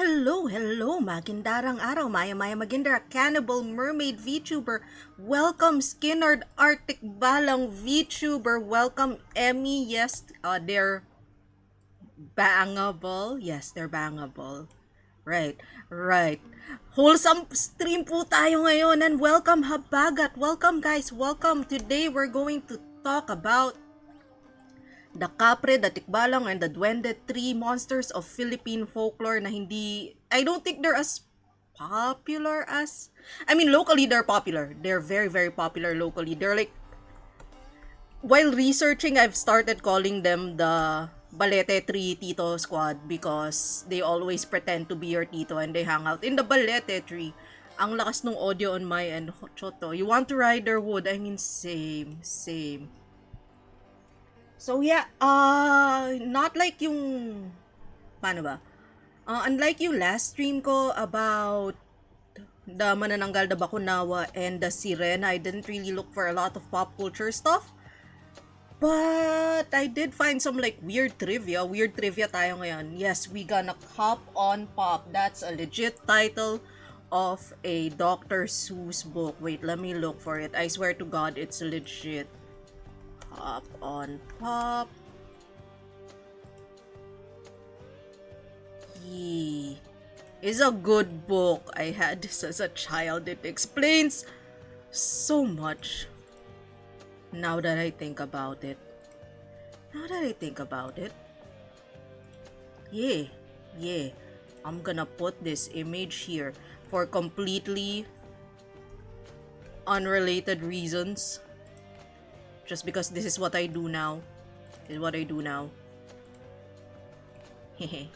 Hello, magindarang araw, Maya Magindara, Cannibal Mermaid VTuber. Welcome, Skinnerd Arctic Balang VTuber. Welcome, Emmy. Yes, they're bangable. Yes, they're bangable. Right, right. Wholesome stream po tayo ngayon and welcome Habagat. Welcome guys, welcome. Today we're going to talk about the Kapre, the Tikbalang, and the Duende, three monsters of Philippine folklore na hindi, I don't think they're as popular as, I mean, locally they're popular. They're very, very popular locally. They're like, while researching, I've started calling them the Balete 3 Tito squad because they always pretend to be your Tito and they hang out in the Balete tree. Ang lakas ng audio on my end. Choto, you want to ride their wood? I mean, same. So yeah, not like yung, paano ba? Unlike yung last stream ko about the Manananggal na Bakunawa and the Sirena, I didn't really look for a lot of pop culture stuff. But I did find some like weird trivia. Weird trivia tayo ngayon. Yes, we gonna hop on pop. That's a legit title of a Dr. Seuss book. Wait, let me look for it. I swear to God, it's legit. Hop on pop. Yee. Is a good book. I had this as a child. It explains so much. Now that I think about it. Yeah. I'm gonna put this image here for completely unrelated reasons. Just because this is what I do now. Hehe.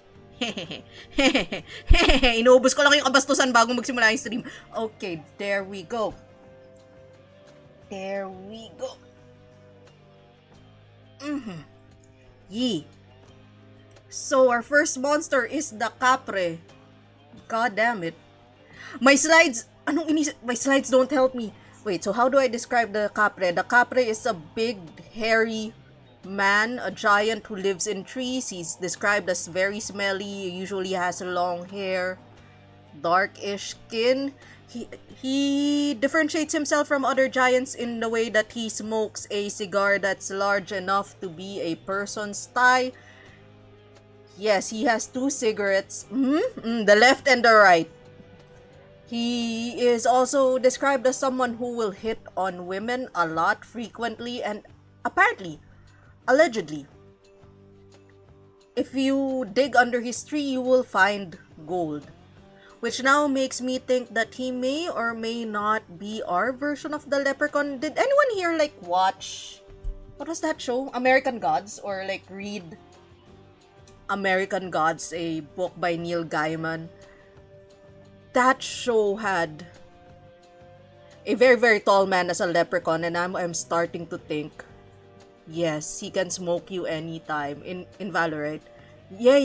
Inuubos ko lang yung kabastusan bago magsimula yung stream. Okay, there we go. Yee. So our first monster is the Kapre. God damn it. My slides don't help me. Wait, so how do I describe the Kapre? The Kapre is a big, hairy man, a giant who lives in trees. He's described as very smelly, usually has long hair, darkish skin. He differentiates himself from other giants in the way that he smokes a cigar that's large enough to be a person's thigh. Yes, he has two cigarettes, the left and the right. He is also described as someone who will hit on women a lot, frequently, and apparently, allegedly. If you dig under his tree, you will find gold. Which now makes me think that he may or may not be our version of the leprechaun. Did anyone here like watch, what was that show? American Gods? Or like read American Gods, a book by Neil Gaiman? That show had a very, very tall man as a leprechaun, and I'm starting to think, yes, he can smoke you anytime in Valorant. Yeah.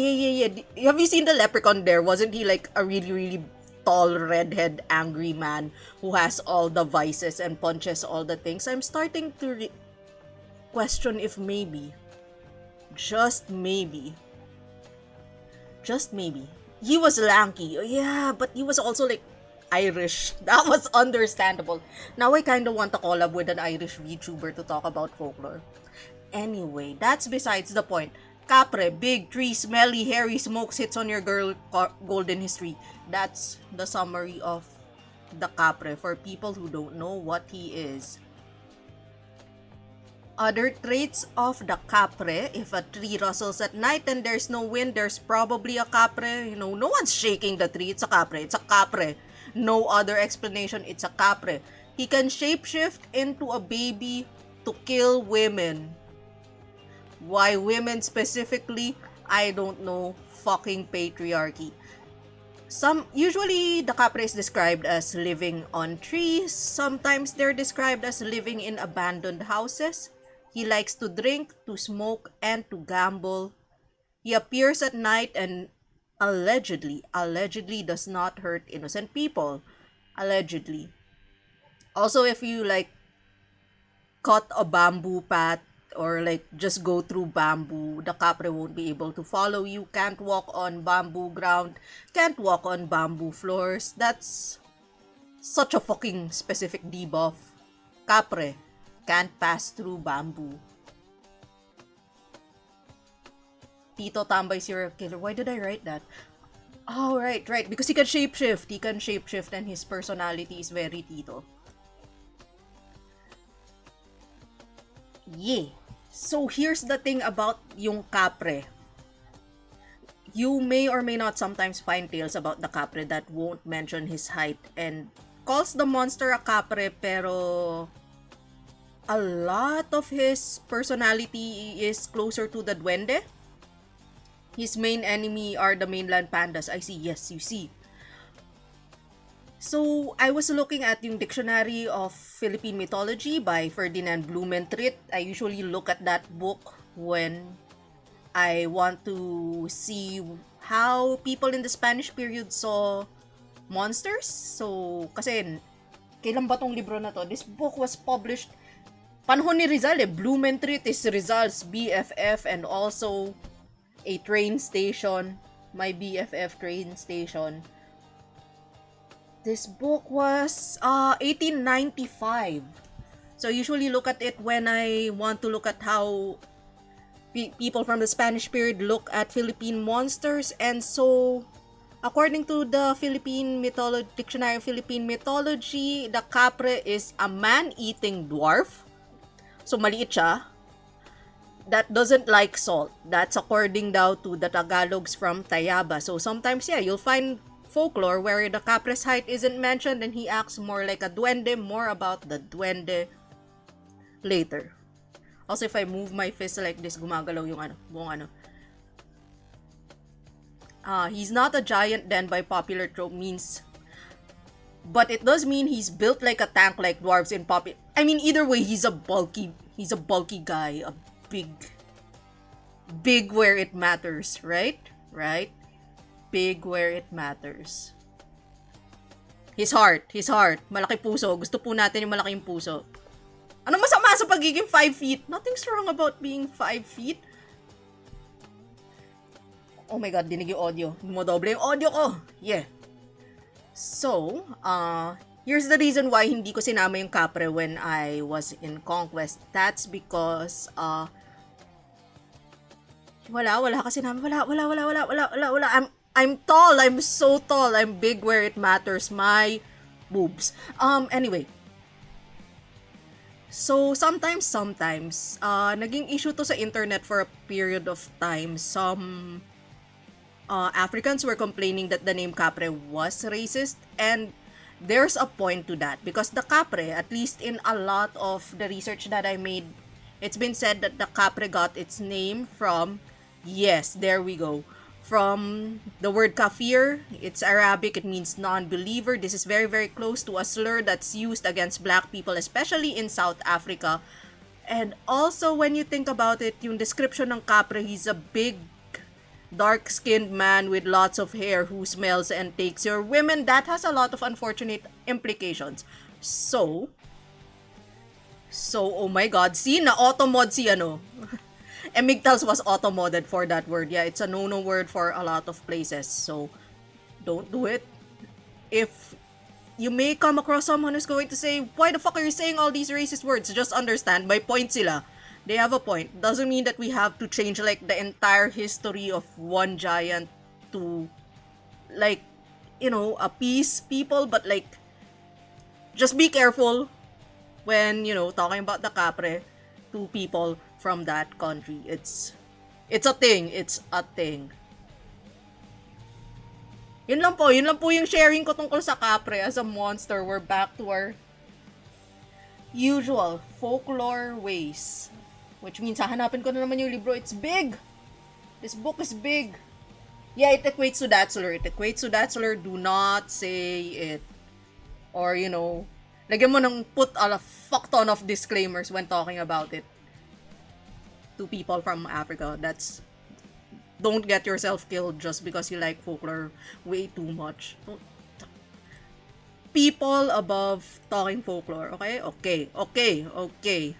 Have you seen the leprechaun there? Wasn't he like a really, really tall, redhead, angry man who has all the vices and punches all the things? I'm starting to question if maybe, just maybe, he was lanky. Yeah, but he was also like Irish. That was understandable. Now I kind of want to collab with an Irish VTuber to talk about folklore. Anyway, that's besides the point. Kapre, big tree, smelly, hairy, smokes hits on your golden history. That's the summary of the Kapre for people who don't know what he is. Other traits of the Kapre: if a tree rustles at night and there's no wind, there's probably a Kapre. You know, no one's shaking the tree. It's a Kapre. It's a Kapre. No other explanation. It's a Kapre. He can shapeshift into a baby to kill women. Why women specifically? I don't know. Fucking patriarchy. Usually the Kapre is described as living on trees. Sometimes they're described as living in abandoned houses. He likes to drink, to smoke, and to gamble. He appears at night and allegedly does not hurt innocent people. Allegedly. Also, if you like cut a bamboo path or like just go through bamboo, the Kapre won't be able to follow you, can't walk on bamboo ground, can't walk on bamboo floors. That's such a fucking specific debuff. Kapre can't pass through bamboo. Tito Tambay serial killer. Why did I write that? Oh, right, right. Because he can shapeshift. He can shapeshift and his personality is very Tito. Yeah. So here's the thing about yung Kapre. You may or may not sometimes find tales about the Kapre that won't mention his height and calls the monster a Kapre, pero a lot of his personality is closer to the Duende. His main enemy are the mainland pandas. I see, yes, you see. So, I was looking at yung Dictionary of Philippine Mythology by Ferdinand Blumentritt. I usually look at that book when I want to see how people in the Spanish period saw monsters. So, kasi, kailan ba tong libro na to? This book was published panahon ni Rizal eh. Blumentritt is Rizal's BFF and also a train station. My BFF train station. This book was 1895. So I usually look at it when I want to look at how people from the Spanish period look at Philippine monsters. And so, according to the Dictionary of Philippine Mythology, the Kapre is a man-eating dwarf. So maliit siya. That doesn't like salt. That's according daw to the Tagalogs from Tayaba. So sometimes, yeah, you'll find folklore where the Kapre's height isn't mentioned and he acts more like a duende. More about the duende later. Also, if I move my fist like this, gumagalaw yung ano. He's not a giant then by popular trope means, but it does mean he's built like a tank like dwarves in popular. I mean, either way, he's a bulky guy, a big where it matters, right? Right? Big where it matters. His heart. Malaki puso. Gusto po natin yung malaking puso. Ano masama sa pagiging 5 feet? Nothing's wrong about being 5 feet. Oh my god, dinig yung audio. Dumodoble yung audio ko. Yeah. So, here's the reason why hindi ko sinama yung Kapre when I was in Conquest. That's because, wala kasi namin. Wala. I'm tall. I'm so tall. I'm big where it matters. My boobs. Anyway. So, sometimes, naging issue to sa internet for a period of time. Some Africans were complaining that the name Kapre was racist, and there's a point to that because the Kapre, at least in a lot of the research that I made, it's been said that the Kapre got its name from, yes, there we go, from the word kafir. It's Arabic, it means non-believer. This is very, very close to a slur that's used against black people, especially in South Africa. And also, when you think about it, yung description ng Kapre, he's a big, dark-skinned man with lots of hair who smells and takes your women. That has a lot of unfortunate implications. So, oh my god, see, na-automod si Emigtals was auto-modded for that word. Yeah, it's a no-no word for a lot of places. So, don't do it. If you may come across someone who's going to say, why the fuck are you saying all these racist words? Just understand, may point sila. They have a point. Doesn't mean that we have to change like the entire history of one giant to like, appease people. But like, just be careful when, talking about the Kapre to people from that country. It's a thing. It's a thing. Yun lang po yung sharing ko tungkol sa Kapre as a monster. We're back to our usual folklore ways. Which means, hahanapin ko na naman yung libro. It's big! This book is big. Yeah, it equates to that slur. Do not say it. Or, lagyan mo ng put a fuck ton of disclaimers when talking about it to people from Africa. Don't get yourself killed just because you like folklore way too much. People above talking folklore, okay? Okay.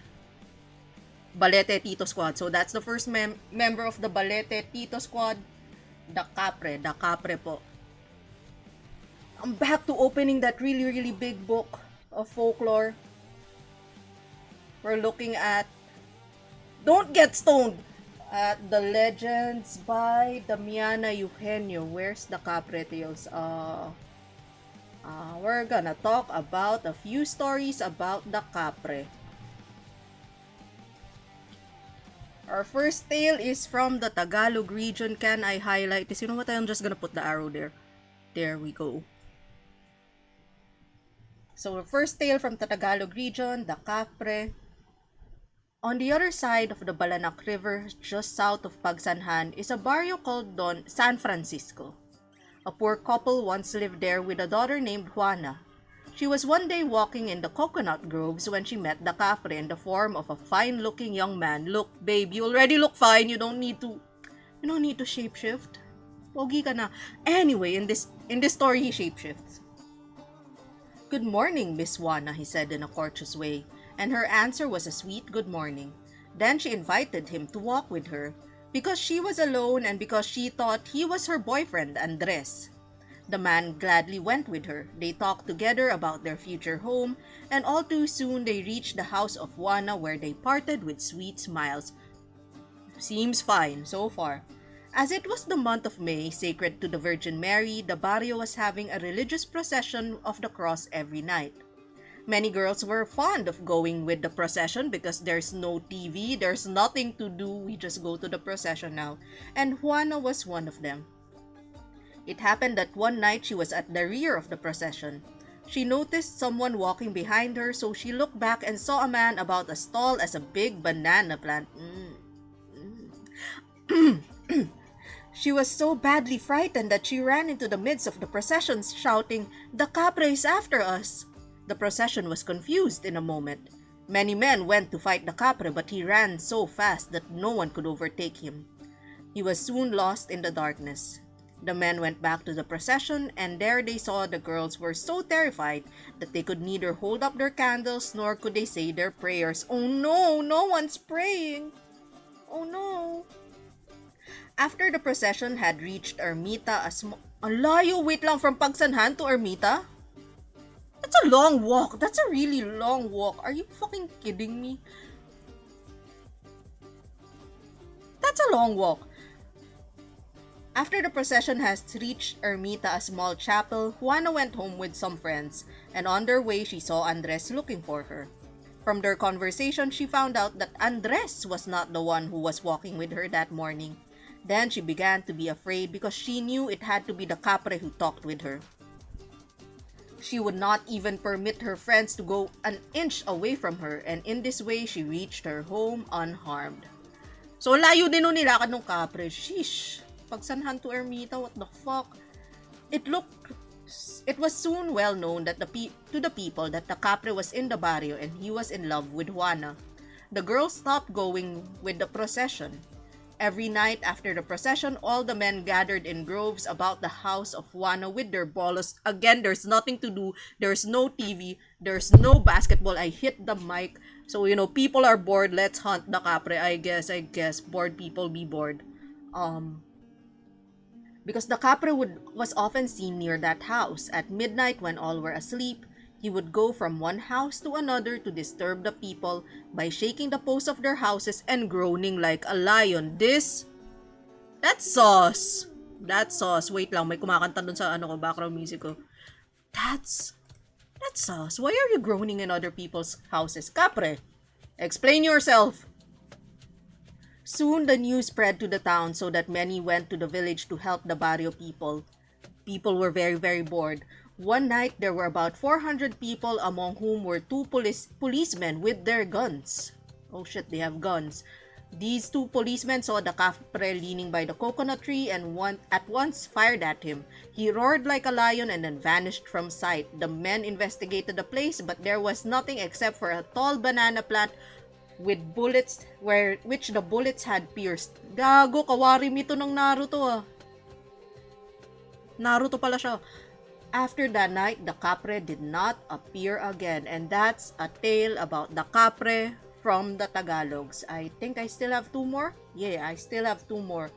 Balete Tito Squad. So that's the first member of the Balete Tito Squad, the Kapre. The Kapre po. I'm back to opening that really, really big book of folklore. We're looking at Don't Get Stoned at the Legends by Damiana Eugenio. Where's the Kapre Tales? We're gonna talk about a few stories about the Kapre. Our first tale is from the Tagalog region. Can I highlight this? You know what? I'm just gonna put the arrow there. There we go. So the first tale from the Tagalog region, the Kapre. On the other side of the Balanak River, just south of Pagsanhan, is a barrio called San Francisco. A poor couple once lived there with a daughter named Juana. She was one day walking in the coconut groves when she met the Kapre in the form of a fine-looking young man. Look, babe, you already look fine. You don't need to shapeshift. Pogi ka na. Anyway, in this story, he shapeshifts. Good morning, Miss Juana, he said in a courteous way, and her answer was a sweet good morning. Then she invited him to walk with her, because she was alone and because she thought he was her boyfriend, Andres. The man gladly went with her. They talked together about their future home, and all too soon they reached the house of Juana, where they parted with sweet smiles. Seems fine so far. As it was the month of May, sacred to the Virgin Mary, the barrio was having a religious procession of the cross every night. Many girls were fond of going with the procession because there's no TV, there's nothing to do, we just go to the procession now. And Juana was one of them. It happened that one night she was at the rear of the procession. She noticed someone walking behind her, so she looked back and saw a man about as tall as a big banana plant. She was so badly frightened that she ran into the midst of the procession, shouting, "The Kapre is after us!" The procession was confused in a moment. Many men went to fight the Kapre, but he ran so fast that no one could overtake him. He was soon lost in the darkness. The men went back to the procession, and there they saw the girls were so terrified that they could neither hold up their candles nor could they say their prayers. Oh no, no one's praying! Oh no! After the procession had reached Ermita, wait lang, from Pagsanhan to Ermita? That's a long walk. That's a really long walk. Are you fucking kidding me? That's a long walk. After the procession has reached Ermita, a small chapel, Juana went home with some friends, and on their way she saw Andres looking for her. From their conversation, she found out that Andres was not the one who was walking with her that morning. Then she began to be afraid because she knew it had to be the Kapre who talked with her. She would not even permit her friends to go an inch away from her, and in this way she reached her home unharmed. So layo din nung nilakad ng Kapre. Sheesh. Pagsanhan to Ermita, what the fuck? It was soon well known that to the people that the Kapre was in the barrio and he was in love with Juana. The girls stopped going with the procession. Every night after the procession, all the men gathered in groves about the house of Juana with their bolos. Again, there's nothing to do. There's no TV. There's no basketball. I hit the mic. So, people are bored. Let's hunt the Kapre. I guess. Bored people be bored. Because the Kapre was often seen near that house. At midnight, when all were asleep, he would go from one house to another to disturb the people by shaking the posts of their houses and groaning like a lion. That's sauce. That's sauce. Wait lang, may kumakanta dun sa background music ko. That's sauce. Why are you groaning in other people's houses? Kapre, explain yourself. Soon the news spread to the town so that many went to the village to help the barrio people. People were very, very bored. One night, there were about 400 people, among whom were two policemen with their guns. Oh shit, they have guns. These two policemen saw the Kapre leaning by the coconut tree and at once fired at him. He roared like a lion and then vanished from sight. The men investigated the place, but there was nothing except for a tall banana plant with bullets which the bullets had pierced. Gago, kawari mito ng Naruto ah. Naruto pala siya. After that night, the Kapre did not appear again, and that's a tale about the Kapre from the Tagalogs. I think I still have two more. Yeah, I still have two more.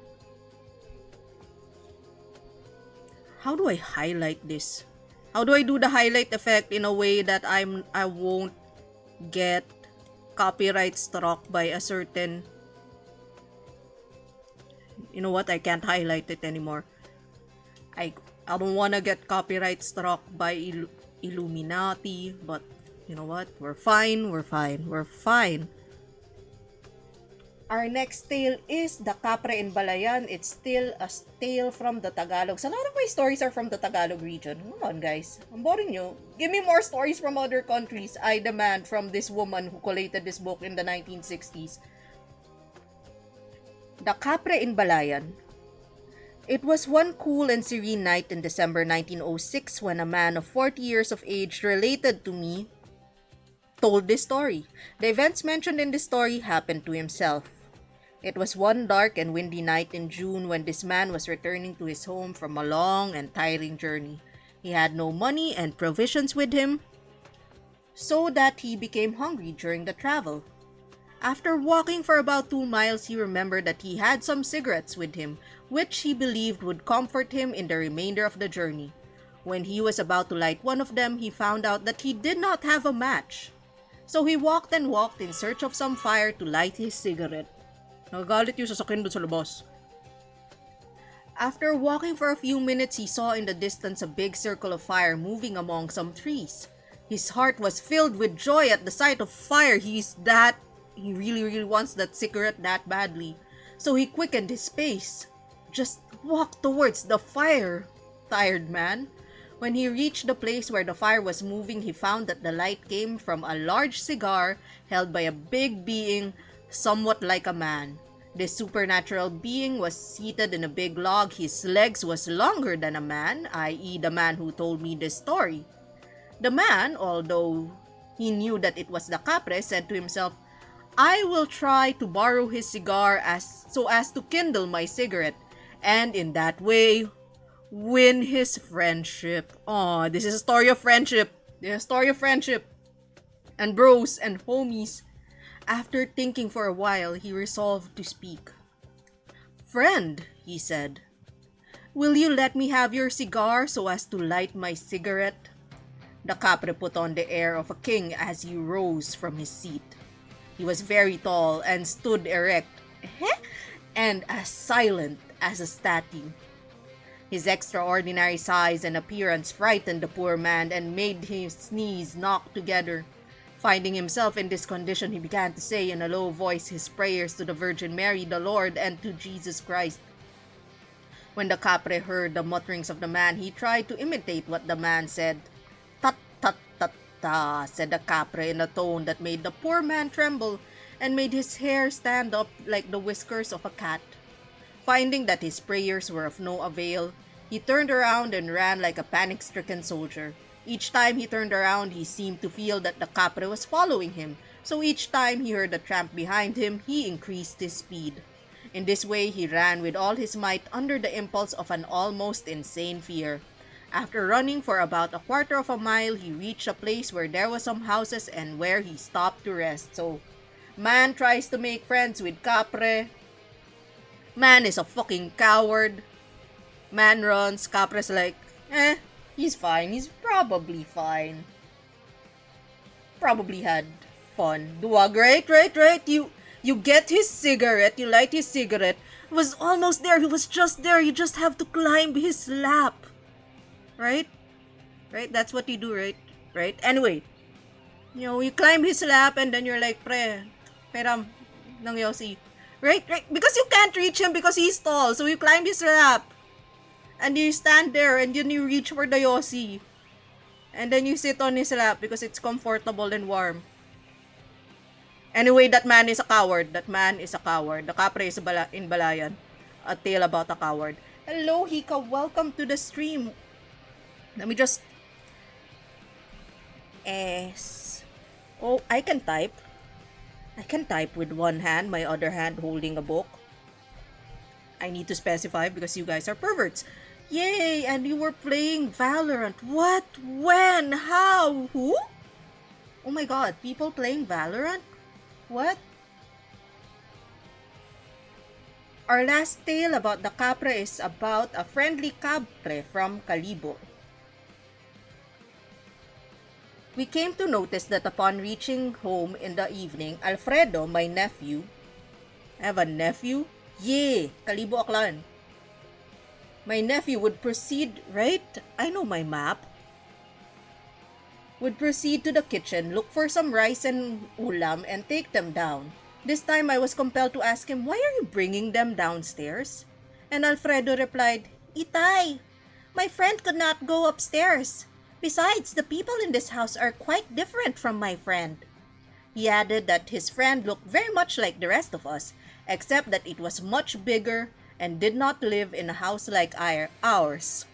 How do I highlight this? How do I do the highlight effect in a way that I won't get copyright struck by a certain... You know what? I can't highlight it anymore. I don't want to get copyright struck by Illuminati, but you know what? We're fine. Our next tale is the Kapre in Balayan. It's still a tale from the Tagalog. A lot of my stories are from the Tagalog region. Come on, guys. I'm boring you. Give me more stories from other countries. I demand from this woman who collated this book in the 1960s. The Kapre in Balayan. It was one cool and serene night in December 1906 when a man of 40 years of age related to me told this story. The events mentioned in this story happened to himself. It was one dark and windy night in June when this man was returning to his home from a long and tiring journey. He had no money and provisions with him, so that he became hungry during the travel. After walking for about 2 miles, he remembered that he had some cigarettes with him, which he believed would comfort him in the remainder of the journey. When he was about to light one of them, he found out that he did not have a match. So he walked and walked in search of some fire to light his cigarette. Nagagalit yung sasakyan doon sa labas. After walking for a few minutes, he saw in the distance a big circle of fire moving among some trees. His heart was filled with joy at the sight of fire. He really wants that cigarette that badly. So he quickened his pace. Just walk towards the fire, tired man. When he reached the place where the fire was moving, he found that the light came from a large cigar held by a big being somewhat like a man. This supernatural being was seated in a big log. His legs was longer than a man, i.e. the man who told me this story. The man, although he knew that it was the Kapre, said to himself, I will try to borrow his cigar so as to kindle my cigarette, and in that way, win his friendship. Aw, this is a story of friendship. And bros and homies. After thinking for a while, he resolved to speak. Friend, he said, will you let me have your cigar so as to light my cigarette? The Kapre put on the air of a king as he rose from his seat. He was very tall and stood erect, and as silent as a statue. His extraordinary size and appearance frightened the poor man and made his knees knock together. Finding himself in this condition, he began to say in a low voice his prayers to the Virgin Mary, the Lord, and to Jesus Christ. When the Kapre heard the mutterings of the man, he tried to imitate what the man said. Tut, tut, tut, ta, said the Kapre in a tone that made the poor man tremble and made his hair stand up like the whiskers of a cat. Finding that his prayers were of no avail, he turned around and ran like a panic-stricken soldier. Each time he turned around, he seemed to feel that the Kapre was following him, so each time he heard a tramp behind him, he increased his speed. In this way, he ran with all his might under the impulse of an almost insane fear. After running for about a quarter of a mile, he reached a place where there were some houses and where he stopped to rest. So, man tries to make friends with Kapre. Man is a fucking coward. Man runs, Kapre's like, he's fine. He's probably fine. Probably had fun. Duwag, right? You get his cigarette. You light his cigarette. It was almost there. He was just there. You just have to climb his lap. Right? Right? That's what you do, right? Right? Anyway. You climb his lap and then you're like, peram, nang yosi. Right? Because you can't reach him because he's tall. So you climb his lap. And you stand there and then you reach for the Yossi. And then you sit on his lap because it's comfortable and warm. Anyway, that man is a coward. The Kapre is in Balayan. A tale about a coward. Hello, Hika. Welcome to the stream. Let me just... Oh, I can type. I can type with one hand, my other hand holding a book. I need to specify because you guys are perverts. Yay! And you were playing Valorant. What? When? How? Who? Oh my god, people playing Valorant? What? Our last tale about the Kapre is about a friendly Kapre from Calibo. We came to notice that upon reaching home in the evening, Alfredo, my nephew, I have a nephew? Yay! Calibo Aklan. My nephew would proceed, right? I know my map. Would proceed to the kitchen, look for some rice and ulam, and take them down. This time I was compelled to ask him, why are you bringing them downstairs? And Alfredo replied, Itay, my friend could not go upstairs. Besides, the people in this house are quite different from my friend. He added that his friend looked very much like the rest of us, except that it was much bigger and did not live in a house like ours,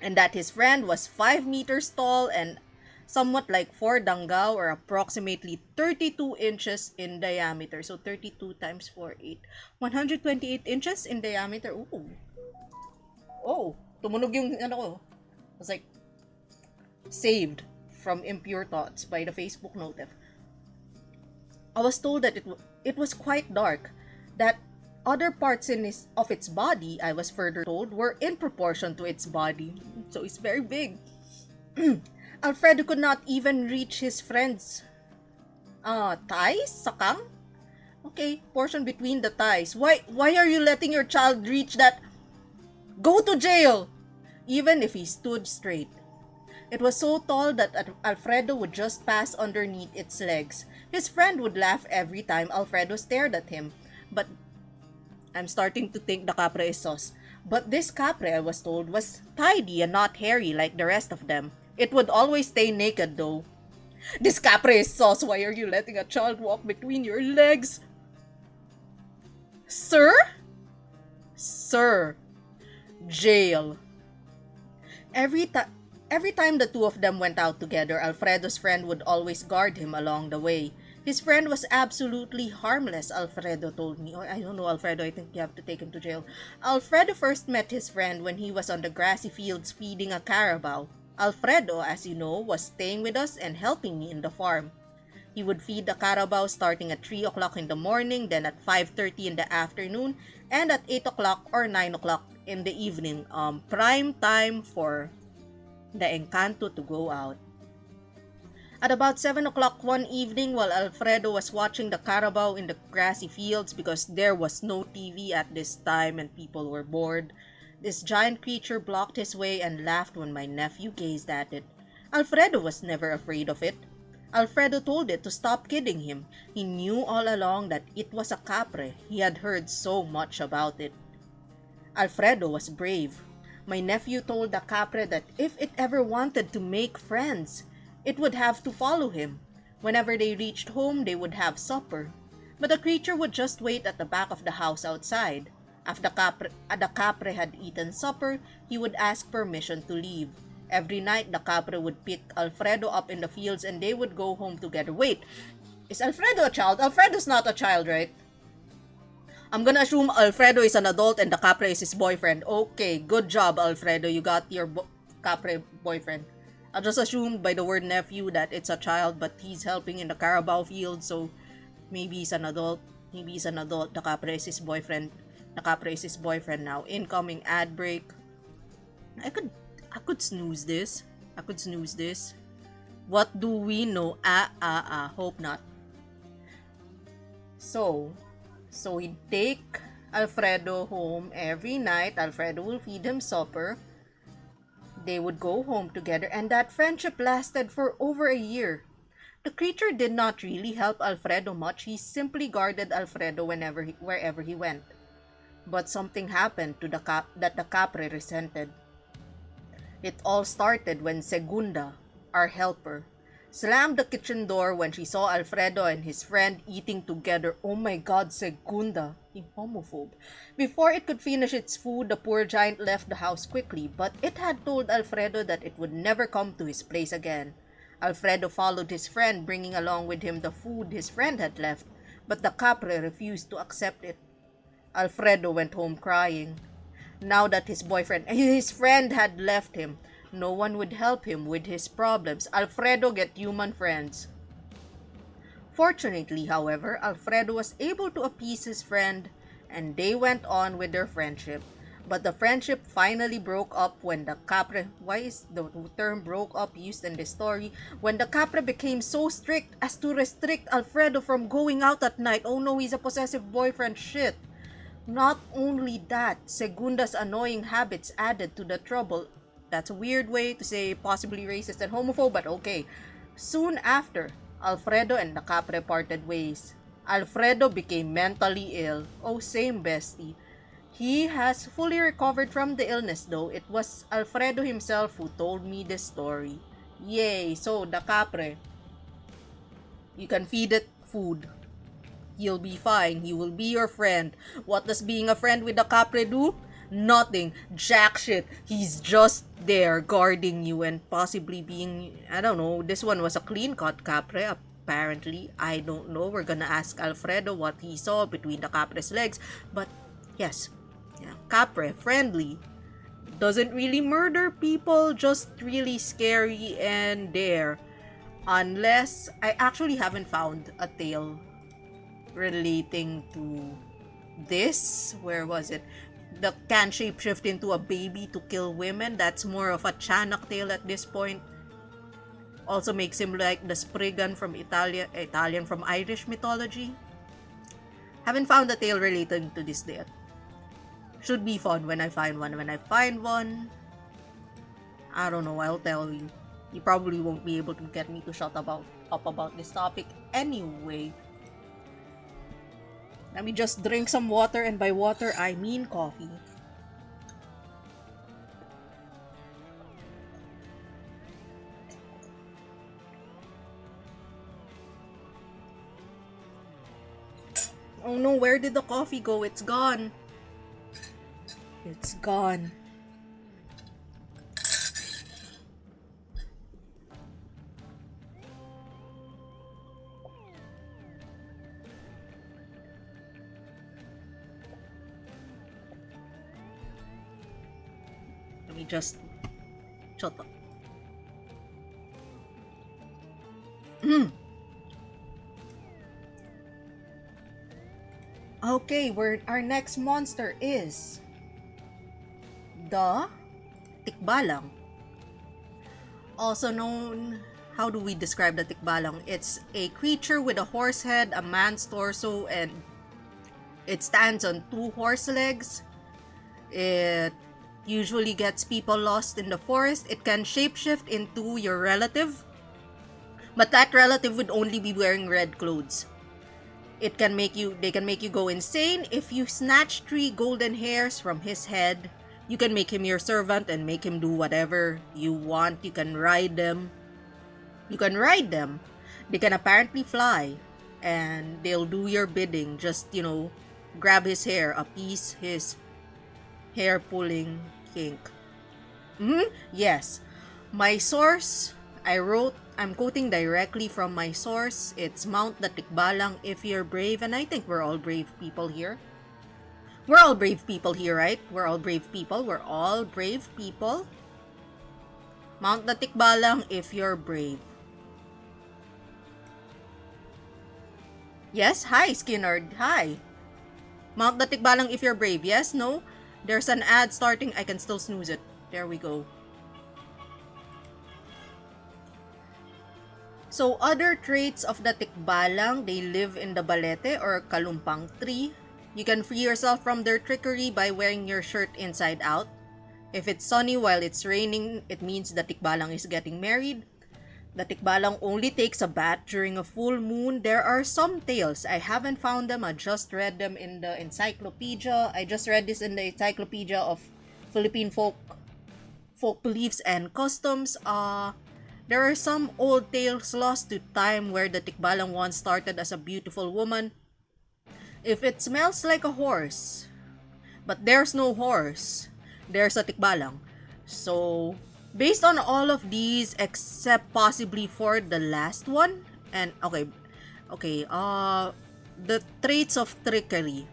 and that his friend was 5 meters tall and somewhat like 4 danggao, or approximately 32 inches in diameter. So 32 times 4, 8. 128 inches in diameter. Ooh. Oh, tumunog yung ano ko. I was like, saved from impure thoughts by the Facebook notif. I was told that it was quite dark, that other parts of its body, I was further told, were in proportion to its body. So it's very big. Alfredo could not even reach his friend's thighs, sakang? Okay, portion between the thighs. Why are you letting your child reach that? Go to jail! Even if he stood straight. It was so tall that Alfredo would just pass underneath its legs. His friend would laugh every time Alfredo stared at him. But I'm starting to think the Kapre is sauce. But this Kapre, I was told, was tidy and not hairy like the rest of them. It would always stay naked though. This Kapre is sauce. Why are you letting a child walk between your legs? Sir? Sir. Jail. Every time the two of them went out together, Alfredo's friend would always guard him along the way. His friend was absolutely harmless, Alfredo told me. Oh, I don't know, Alfredo, I think you have to take him to jail. Alfredo first met his friend when he was on the grassy fields feeding a carabao. Alfredo, as you know, was staying with us and helping me in the farm. He would feed the carabao starting at 3 o'clock in the morning, then at 5:30 in the afternoon, and at 8 o'clock or 9 o'clock in the evening. Prime time for the Encanto to go out. At about 7 o'clock one evening, while Alfredo was watching the carabao in the grassy fields because there was no TV at this time and people were bored, this giant creature blocked his way and laughed when my nephew gazed at it. Alfredo was never afraid of it. Alfredo told it to stop kidding him. He knew all along that it was a Kapre. He had heard so much about it. Alfredo was brave. My nephew told the Kapre that if it ever wanted to make friends, it would have to follow him. Whenever they reached home, they would have supper. But the creature would just wait at the back of the house outside. After the Kapre had eaten supper, he would ask permission to leave. Every night, the Kapre would pick Alfredo up in the fields and they would go home together. Wait, is Alfredo a child? Alfredo's not a child, right? I'm gonna assume Alfredo is an adult and the Kapre is his boyfriend. Okay, good job, Alfredo. You got your Kapre boyfriend. I'll just assume by the word nephew that it's a child, but he's helping in the carabao field, so maybe he's an adult. Maybe he's an adult. The Kapre is his boyfriend. The Kapre is his boyfriend now. Incoming ad break. I could snooze this. I could snooze this. What do we know? Hope not. So he'd take Alfredo home every night. Alfredo will feed him supper. They would go home together, and that friendship lasted for over a year. The creature did not really help Alfredo much. He simply guarded Alfredo wherever he went. But something happened to that the Kapre resented. It all started when Segunda, our helper, slammed the kitchen door when she saw Alfredo and his friend eating together. Oh my God, Segunda, you homophobe. Before it could finish its food, the poor giant left the house quickly, but it had told Alfredo that it would never come to his place again. Alfredo followed his friend, bringing along with him the food his friend had left, but the Kapre refused to accept it. Alfredo went home crying. Now that his friend had left him, no one would help him with his problems. Alfredo, get human friends. Fortunately, however, Alfredo was able to appease his friend and they went on with their friendship. But the friendship finally broke up when the Kapre, why is the term broke up used in this story? When the Kapre became so strict as to restrict Alfredo from going out at night. Oh no, he's a possessive boyfriend, shit. Not only that, Segunda's annoying habits added to the trouble. That's a weird way to say possibly racist and homophobe, but okay. Soon after, Alfredo and the Capre parted ways. Alfredo became mentally ill. Oh, same bestie. He has fully recovered from the illness though. It was Alfredo himself who told me this story. Yay! So, the Capre, you can feed it food. You'll be fine. He will be your friend. What does being a friend with the Capre do? Nothing. Jack shit. He's just there guarding you and possibly being, I don't know, this one was a clean cut Capre apparently. I don't know. We're gonna ask Alfredo what he saw between the Capre's legs. But yes, yeah, Capre, friendly. Doesn't really murder people, just really scary and there. Unless I actually haven't found a tale relating to this. Where was it? The can shapeshift into a baby to kill women. That's more of a Chanak tale at this point. Also makes him like the Spriggan from Italian from Irish mythology. Haven't found a tale relating to this yet. Should be fun when I find one. When I find one, I don't know, I'll tell you. You probably won't be able to get me to shut up about this topic anyway. Let me just drink some water, and by water, I mean coffee. Oh no, where did the coffee go? It's gone. It's gone. Let me just shut up. Okay, our next monster is the Tikbalang. Also known, how do we describe the Tikbalang? It's a creature with a horse head, a man's torso, and it stands on two horse legs. It usually gets people lost in the forest. It can shapeshift into your relative, but that relative would only be wearing red clothes. They can make you go insane. If you snatch 3 golden hairs from his head, you can make him your servant and make him do whatever you want. You can ride them. They can apparently fly, and they'll do your bidding. Just, grab his hair, appease his hair pulling kink. Yes. My source, I'm quoting directly from my source. It's Mount the Tikbalang if you're brave, and I think we're all brave people here. We're all brave people here, right? We're all brave people. Mount the Tikbalang if you're brave. Yes, hi Skinner. Hi. Mount the Tikbalang if you're brave. Yes, no? There's an ad starting. I can still snooze it. There we go. So, other traits of the Tikbalang, they live in the Balete or Kalumpang tree. You can free yourself from their trickery by wearing your shirt inside out. If it's sunny while it's raining, it means the Tikbalang is getting married. The Tikbalang only takes a bath during a full moon. There are some tales. I haven't found them. I just read them in the encyclopedia. I just read this in the encyclopedia of Philippine folk beliefs and customs. There are some old tales lost to time where the Tikbalang once started as a beautiful woman. If it smells like a horse, but there's no horse, there's a Tikbalang. So, based on all of these, except possibly for the last one, and the traits of trickery,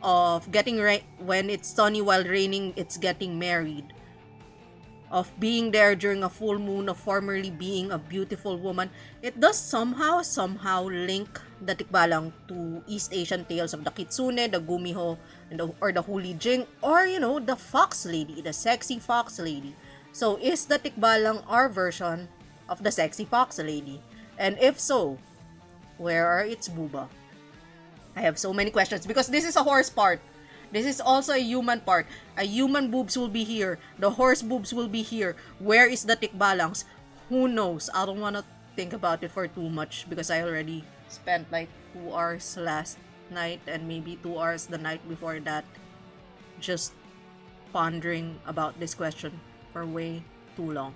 of getting right when it's sunny while raining, it's getting married. of being there during a full moon, of formerly being a beautiful woman, it does somehow link the Tikbalang to East Asian tales of the Kitsune, the Gumiho, or the Huli Jing, or the fox lady, the sexy fox lady. So is the Tikbalang our version of the sexy fox lady? And if so, where are its buba? I have so many questions because this is a horse part. This is also a human part. A human boobs will be here. The horse boobs will be here. Where is the tikbalangs? Who knows? I don't want to think about it for too much because I already spent like 2 hours last night and maybe 2 hours the night before that just pondering about this question for way too long.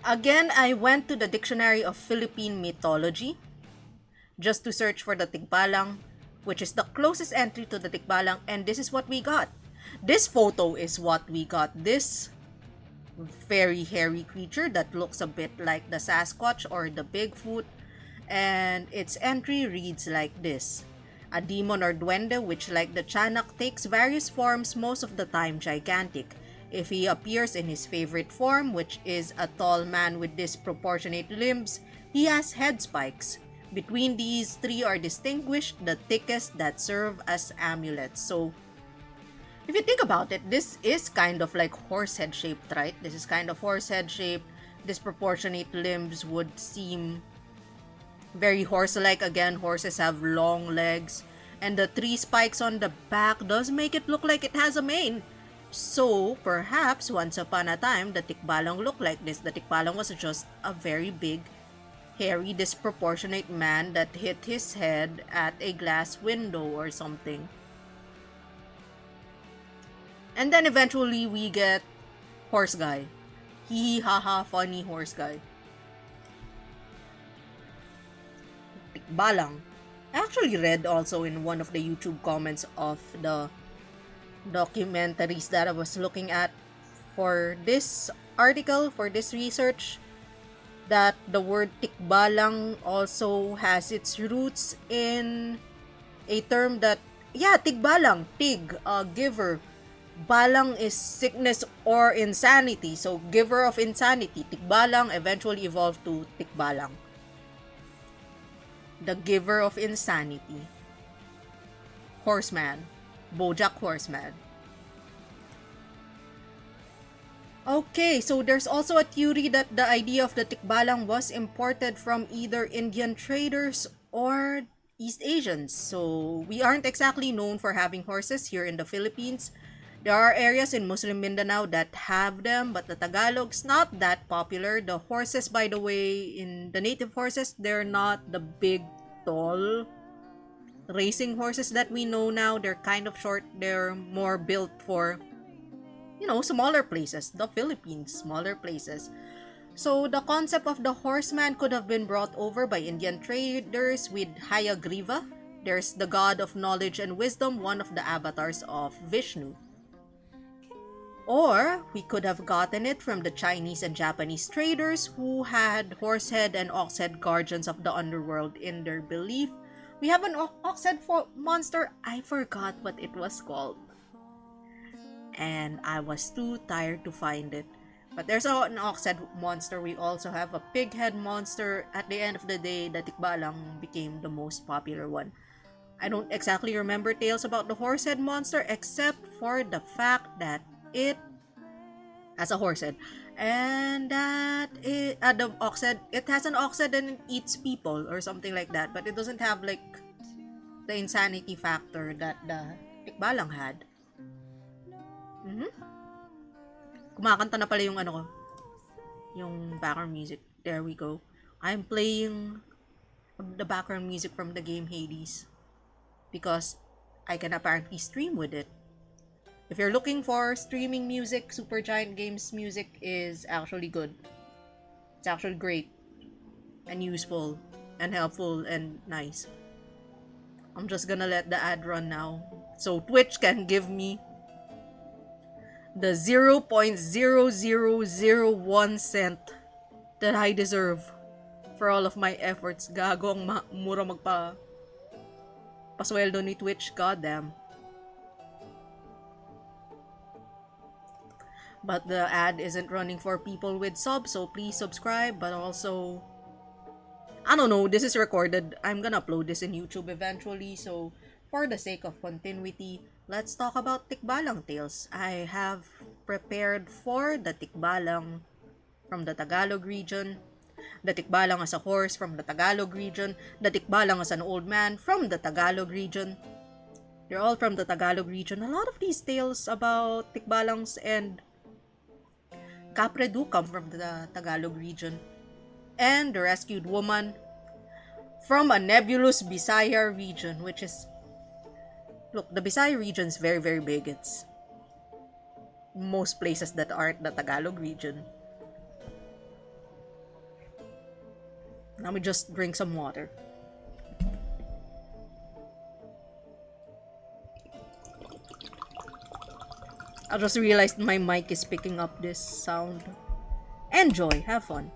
Again, I went to the Dictionary of Philippine Mythology just to search for the Tikbalang, which is the closest entry to the Tikbalang, and this is what we got. This photo is what we got. This very hairy creature that looks a bit like the Sasquatch or the Bigfoot, and its entry reads like this. A demon or duende which, like the Chanak, takes various forms, most of the time gigantic. If he appears in his favorite form, which is a tall man with disproportionate limbs, he has head spikes. Between these three are distinguished the thickest that serve as amulets. So, if you think about it, this is kind of like horse head shaped, right? This is kind of horse head shaped. Disproportionate limbs would seem very horse-like. Again, horses have long legs. And the 3 spikes on the back does make it look like it has a mane. So, perhaps once upon a time, the Tikbalang looked like this. The Tikbalang was just a very big, hairy, disproportionate man that hit his head at a glass window or something. And then eventually we get horse guy. Hee haha, funny horse guy. Tikbalang. I actually read also in one of the YouTube comments of the documentaries that I was looking at for this article, for this research, that the word tikbalang also has its roots in a term that, tikbalang, tig, giver. Balang is sickness or insanity. So, giver of insanity. Tikbalang eventually evolved to tikbalang. The giver of insanity. Horseman. Bojack Horseman. Okay, so there's also a theory that the idea of the Tikbalang was imported from either Indian traders or East Asians. So we aren't exactly known for having horses here in the Philippines. There are areas in Muslim Mindanao that have them, but the Tagalog's not that popular. The horses, by the way, in the native horses, they're not the big, tall racing horses that we know now. They're kind of short. They're more built for, smaller places. The Philippines, smaller places. So the concept of the horseman could have been brought over by Indian traders with Hayagriva. There's the god of knowledge and wisdom, one of the avatars of Vishnu. Or we could have gotten it from the Chinese and Japanese traders who had horsehead and oxhead guardians of the underworld in their belief. We have an oxhead monster. I forgot what it was called. And I was too tired to find it. But there's an oxhead monster. We also have a pighead monster. At the end of the day, the Tikbalang became the most popular one. I don't exactly remember tales about the horsehead monster except for the fact that it has a horsehead. And that it has an oxhead and it eats people or something like that. But it doesn't have like the insanity factor that the Tikbalang had. Kumakanta na pala yung yung background music. There we go. I'm playing the background music from the game Hades because I can apparently stream with it. If you're looking for streaming music, Supergiant Games music is actually good. It's actually great and useful and helpful and nice. I'm just gonna let the ad run now so Twitch can give me the 0.0001 cent that I deserve for all of my efforts. Gago ang mura pasweldo ni Twitch. Goddamn. But the ad isn't running for people with subs, so please subscribe. But also, I don't know, this is recorded. I'm gonna upload this in YouTube eventually, so for the sake of continuity, let's talk about Tikbalang tales. I have prepared for the Tikbalang from the Tagalog region, the Tikbalang as a horse from the Tagalog region, the Tikbalang as an old man from the Tagalog region. They're all from the Tagalog region. A lot of these tales about Tikbalangs and Kapre do come from the Tagalog region. And the rescued woman from a nebulous Bisaya region, which is, look, the Bisaya region is very, very big. It's most places that aren't the Tagalog region. Let me just drink some water. I just realized my mic is picking up this sound. Enjoy, have fun.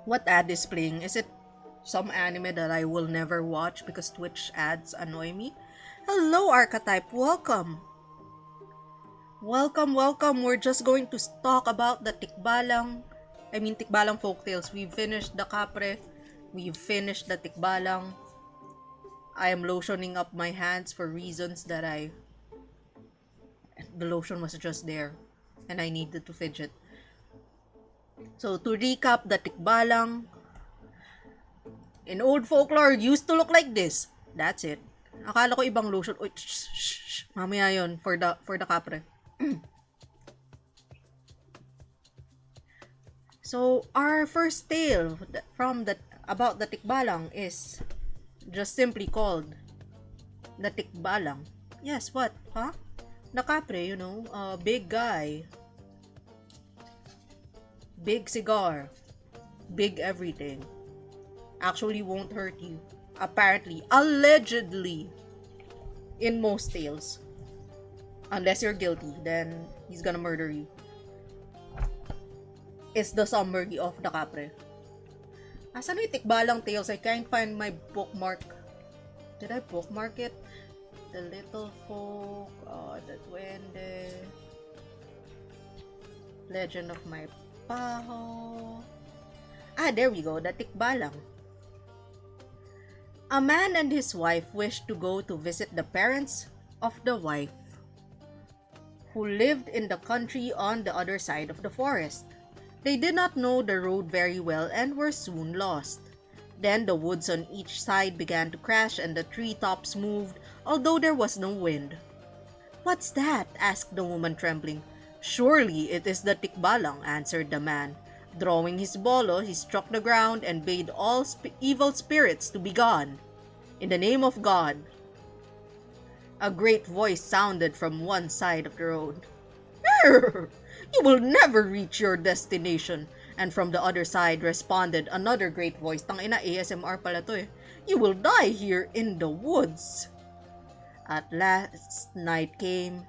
What ad is playing? Is it some anime that I will never watch because Twitch ads annoy me? Hello, Archetype. Welcome. Welcome. We're just going to talk about the Tikbalang folktales. We've finished the Kapre. We've finished the Tikbalang. I am lotioning up my hands for reasons that the lotion was just there and I needed to fidget. So to recap, the Tikbalang in old folklore used to look like this. That's it. Akala ko ibang lotion. Uy, shh. Mamaya yun for the Kapre. So our first tale about the Tikbalang is just simply called the Tikbalang. Yes, what? Huh? The Kapre, big guy. Big cigar. Big everything. Actually won't hurt you. Apparently. Allegedly. In most tales. Unless you're guilty, then he's gonna murder you. Is the summary of the Kapre. Asan yung Tikbalang tales? I can't find my bookmark. Did I bookmark it? The Little Folk, the Duende, Legend of My Paho. There we go, the Tikbalang. A man and his wife wished to go to visit the parents of the wife, who lived in the country on the other side of the forest. They did not know the road very well and were soon lost. Then the woods on each side began to crash and the treetops moved, although there was no wind. "What's that?" asked the woman, trembling. "Surely it is the Tikbalang," answered the man. Drawing his bolo, he struck the ground and bade all evil spirits to be gone. "In the name of God." A great voice sounded from one side of the road. "Arr! You will never reach your destination." And from the other side responded another great voice. Tangina, ASMR pala to eh. "You will die here in the woods." At last, night came,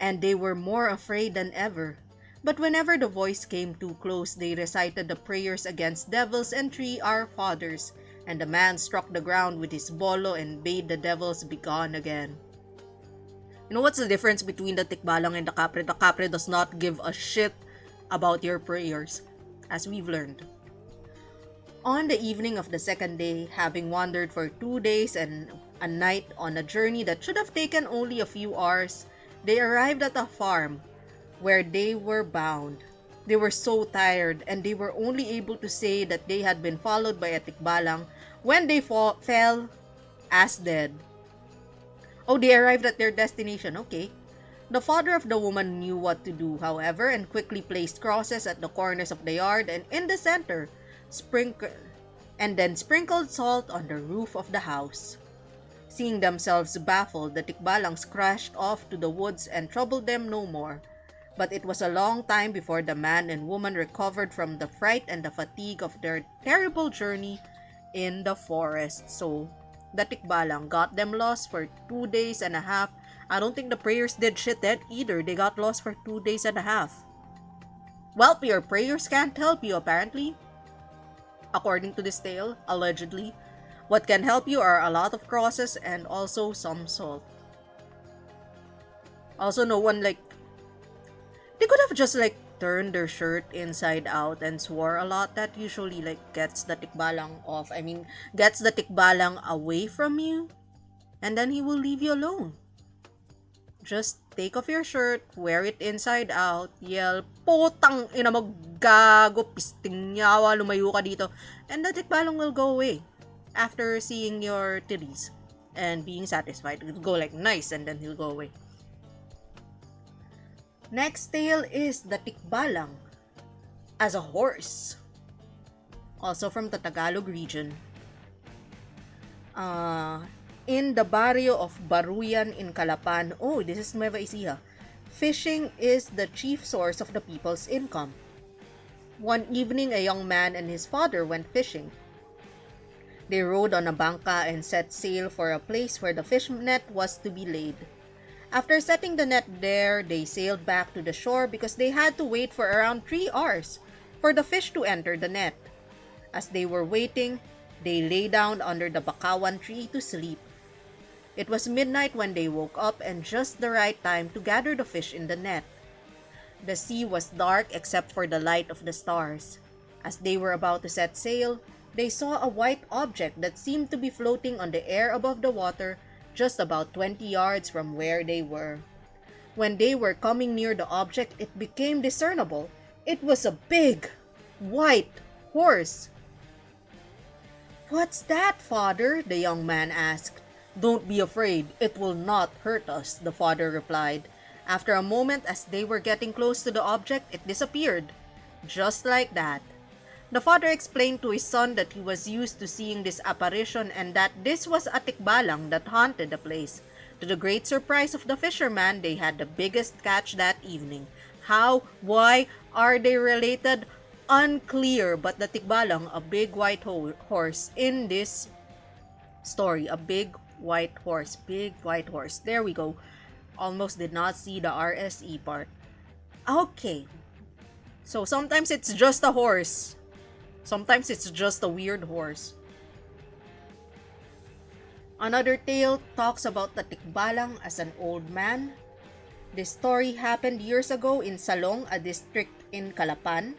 and they were more afraid than ever. But whenever the voice came too close, they recited the prayers against devils and 3 Our Fathers, and the man struck the ground with his bolo and bade the devils be gone again. You know what's the difference between the Tikbalang and the Kapre? The Kapre does not give a shit about your prayers, as we've learned. On the evening of the second day, having wandered for 2 days and a night on a journey that should have taken only a few hours, they arrived at a farm where they were bound. They were so tired, and they were only able to say that they had been followed by a Tikbalang when they fell as dead. Oh, they arrived at their destination, okay. The father of the woman knew what to do, however, and quickly placed crosses at the corners of the yard and in the center, then sprinkled salt on the roof of the house. Seeing themselves baffled, the Tikbalangs crashed off to the woods and troubled them no more. But it was a long time before the man and woman recovered from the fright and the fatigue of their terrible journey in the forest. So, the Tikbalang got them lost for 2 days and a half. I don't think the prayers did shit that either. They got lost for 2 days and a half. Well, your prayers can't help you, apparently. According to this tale, allegedly, what can help you are a lot of crosses and also some salt. Also, no one like they could have just like turned their shirt inside out and swore a lot. That usually like gets the tikbalang off. I mean, gets the tikbalang away from you, and then he will leave you alone. Just take off your shirt, wear it inside out, yell, "Putang ina mo, gago, pisting yawa, lumayo ka dito." And the tikbalang will go away after seeing your titties and being satisfied. It'll go like, "Nice," and then he'll go away. Next tale is the Tikbalang as a horse. Also from the Tagalog region. In the barrio of Baruyan in Calapan, oh, this is Nueva Ecija, fishing is the chief source of the people's income. One evening, a young man and his father went fishing. They rode on a bangka and set sail for a place where the fish net was to be laid. After setting the net there, they sailed back to the shore because they had to wait for around 3 hours for the fish to enter the net. As they were waiting, they lay down under the bakawan tree to sleep. It was midnight when they woke up and just the right time to gather the fish in the net. The sea was dark except for the light of the stars. As they were about to set sail, they saw a white object that seemed to be floating on the air above the water just about 20 yards from where they were. When they were coming near the object, it became discernible. It was a big, white horse. "What's that, father?" the young man asked. "Don't be afraid. It will not hurt us," the father replied. After a moment, as they were getting close to the object, it disappeared. Just like that. The father explained to his son that he was used to seeing this apparition and that this was a tikbalang that haunted the place. To the great surprise of the fisherman, they had the biggest catch that evening. How? Why? Are they related? Unclear, but the tikbalang, a big white horse in this story, a big white horse, big white horse. There we go. Almost did not see the RSE part. Okay. So sometimes it's just a horse. Sometimes it's just a weird horse. Another tale talks about the tikbalang as an old man. This story happened years ago in Salong, a district in Calapan.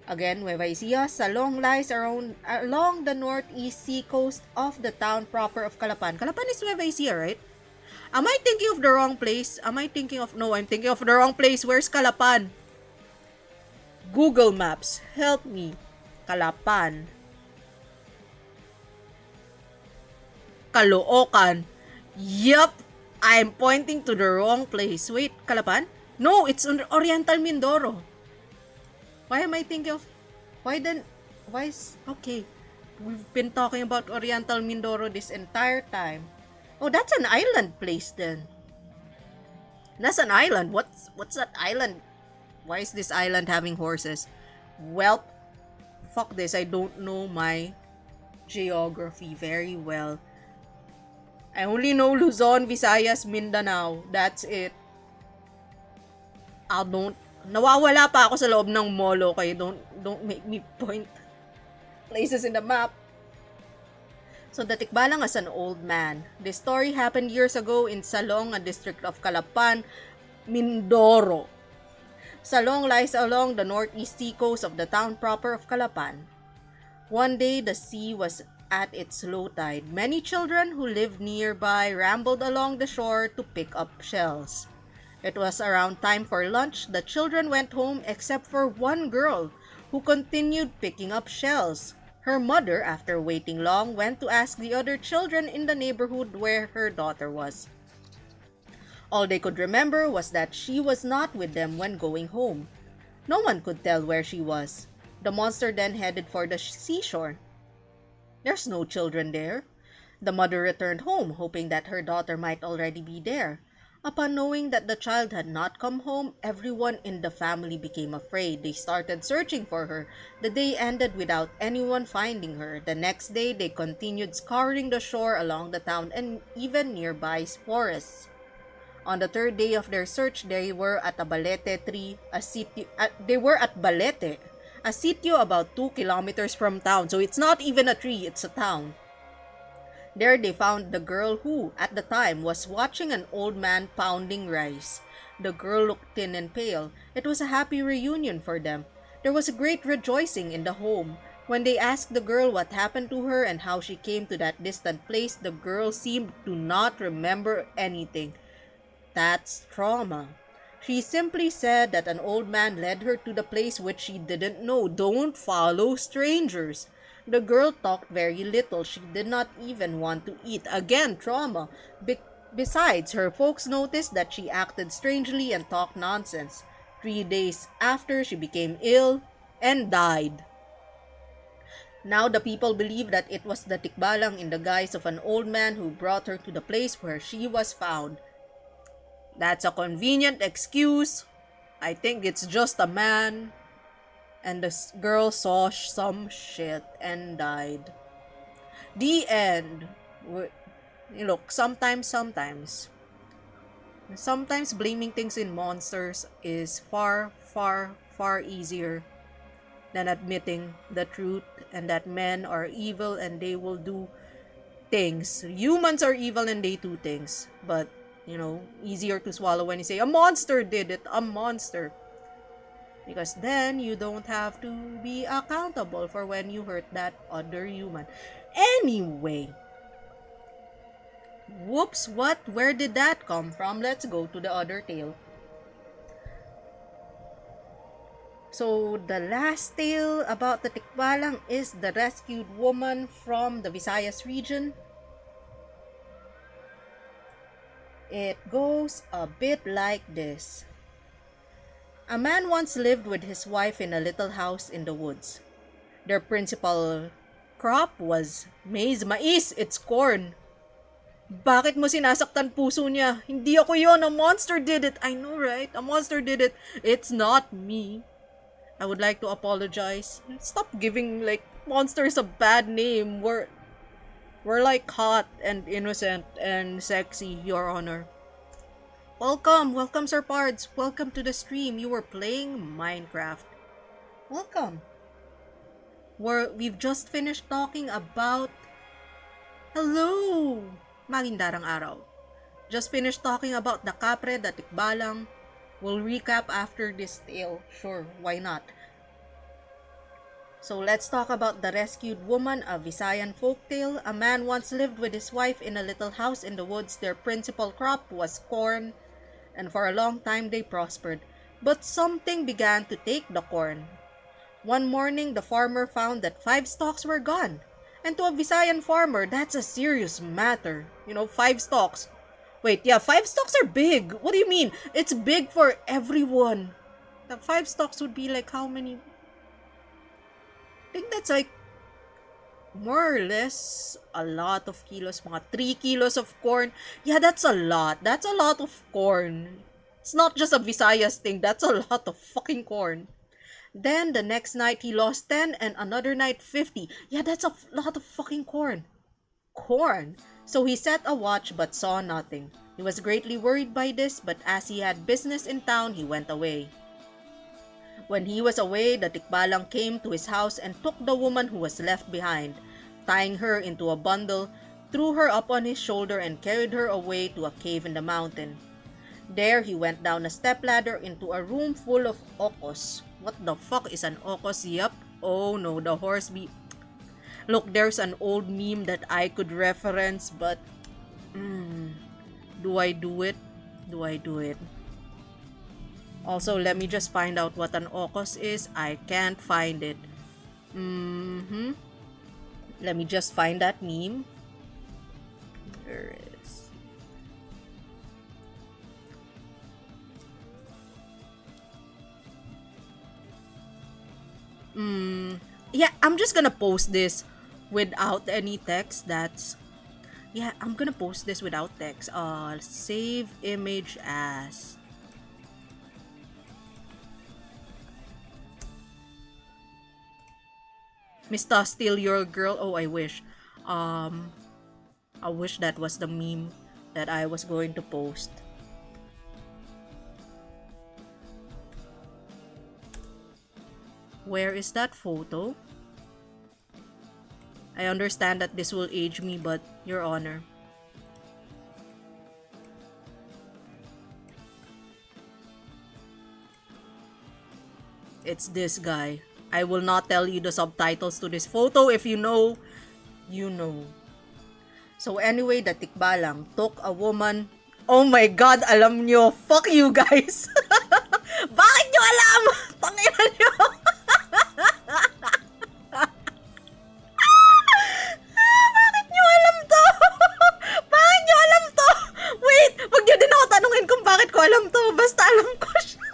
Again, Nueva Ecija, Salong lies along the northeast sea coast of the town proper of Calapan. Calapan is Nueva Ecija, right? Am I thinking of the wrong place? No, I'm thinking of the wrong place. Where's Calapan? Google Maps, help me. Calapan. Caloocan. Yup, I'm pointing to the wrong place. Wait, Calapan? No, it's Oriental Mindoro. Why am I thinking of... Okay. We've been talking about Oriental Mindoro this entire time. Oh, that's an island place then. That's an island. What's that island? Why is this island having horses? Well, fuck this. I don't know my geography very well. I only know Luzon, Visayas, Mindanao. That's it. Nawawala pa ako sa loob ng molo, kaya don't make me point places in the map. So the Tikbalang as an old man. This story happened years ago in Salong, a district of Calapan, Mindoro. Salong lies along the northeast sea coast of the town proper of Calapan. One day, the sea was at its low tide. Many children who lived nearby rambled along the shore to pick up shells. It was around time for lunch. The children went home except for one girl who continued picking up shells. Her mother, after waiting long, went to ask the other children in the neighborhood where her daughter was. All they could remember was that she was not with them when going home. No one could tell where she was. The monster then headed for the seashore. There's no children there. The mother returned home, hoping that her daughter might already be there. Upon knowing that the child had not come home, everyone in the family became afraid. They started searching for her. The day ended without anyone finding her. The next day, they continued scouring the shore along the town and even nearby forests. On the third day of their search, they were at Balete, a sitio about 2 kilometers from town. So it's not even a tree, it's a town. There they found the girl who, at the time, was watching an old man pounding rice. The girl looked thin and pale. It was a happy reunion for them. There was a great rejoicing in the home. When they asked the girl what happened to her and how she came to that distant place, the girl seemed to not remember anything. That's trauma. She simply said that an old man led her to the place which she didn't know. Don't follow strangers. The girl talked very little. She did not even want to eat. Again, trauma. Besides, her folks noticed that she acted strangely and talked nonsense. 3 days after, she became ill and died. Now the people believe that it was the Tikbalang in the guise of an old man who brought her to the place where she was found. That's a convenient excuse. I think it's just a man. And the girl saw some shit and died. The end. Look, sometimes blaming things in monsters is far, far, far easier than admitting the truth and that men are evil and they will do things. Humans are evil and they do things. But, easier to swallow when you say, a monster did it, a monster. Because then you don't have to be accountable for when you hurt that other human. Anyway. Whoops, what? Where did that come from? Let's go to the other tale. So, the last tale about the Tikbalang is the rescued woman from the Visayas region. It goes a bit like this. A man once lived with his wife in a little house in the woods. Their principal crop was mais, it's corn. Bakit mo sinasaktan puso niya? Hindi ako yon, a monster did it. I know, right? A monster did it. It's not me. I would like to apologize. Stop giving, monsters a bad name. We're hot and innocent and sexy, Your Honor. Welcome, Sir Pards. Welcome to the stream. You were playing Minecraft. Welcome. We've just finished talking about... Hello! Magindarang araw. Just finished talking about the Kapre, the Tikbalang. We'll recap after this tale. Sure, why not? So let's talk about the rescued woman, a Visayan folktale. A man once lived with his wife in a little house in the woods. Their principal crop was corn, and for a long time they prospered. But something began to take the corn. One morning, the farmer found that 5 stalks were gone. And to a Visayan farmer, that's a serious matter. 5 stalks. Wait, yeah, 5 stalks are big. What do you mean? It's big for everyone. The 5 stalks would be like how many? I think that's more or less a lot of kilos. Mga 3 kilos of corn. Yeah, that's a lot. That's a lot of corn. It's not just a Visayas thing. That's a lot of fucking corn. Then the next night he lost 10 and another night 50. Yeah, that's a lot of fucking corn. Corn. So he set a watch but saw nothing. He was greatly worried by this, but as he had business in town, he went away. When he was away, the Tikbalang came to his house and took the woman who was left behind. Tying her into a bundle, threw her up on his shoulder and carried her away to a cave in the mountain. There he went down a stepladder into a room full of okos. What the fuck is an okos? Yup. Oh no, the horse be... Look, there's an old meme that I could reference, but... do I do it? Do I do it? Also, let me just find out what an okos is. I can't find it. Let me just find that meme. There it is. Yeah, I'm just gonna post this without any text. Yeah, I'm gonna post this without text. Save image as... Mista, still your girl. Oh, I wish. I wish that was the meme that I was going to post. Where is that photo? I understand that this will age me, but Your Honor. It's this guy. I will not tell you the subtitles to this photo. If you know, you know. So anyway, the Tikbalang took a woman. Oh my God, alam nyo. Fuck you guys. Bakit nyo alam? Tangina nyo. Bakit nyo alam to? Bakit nyo alam to? Wait, wag nyo din ako tanungin kung bakit ko alam to. Basta alam ko siya.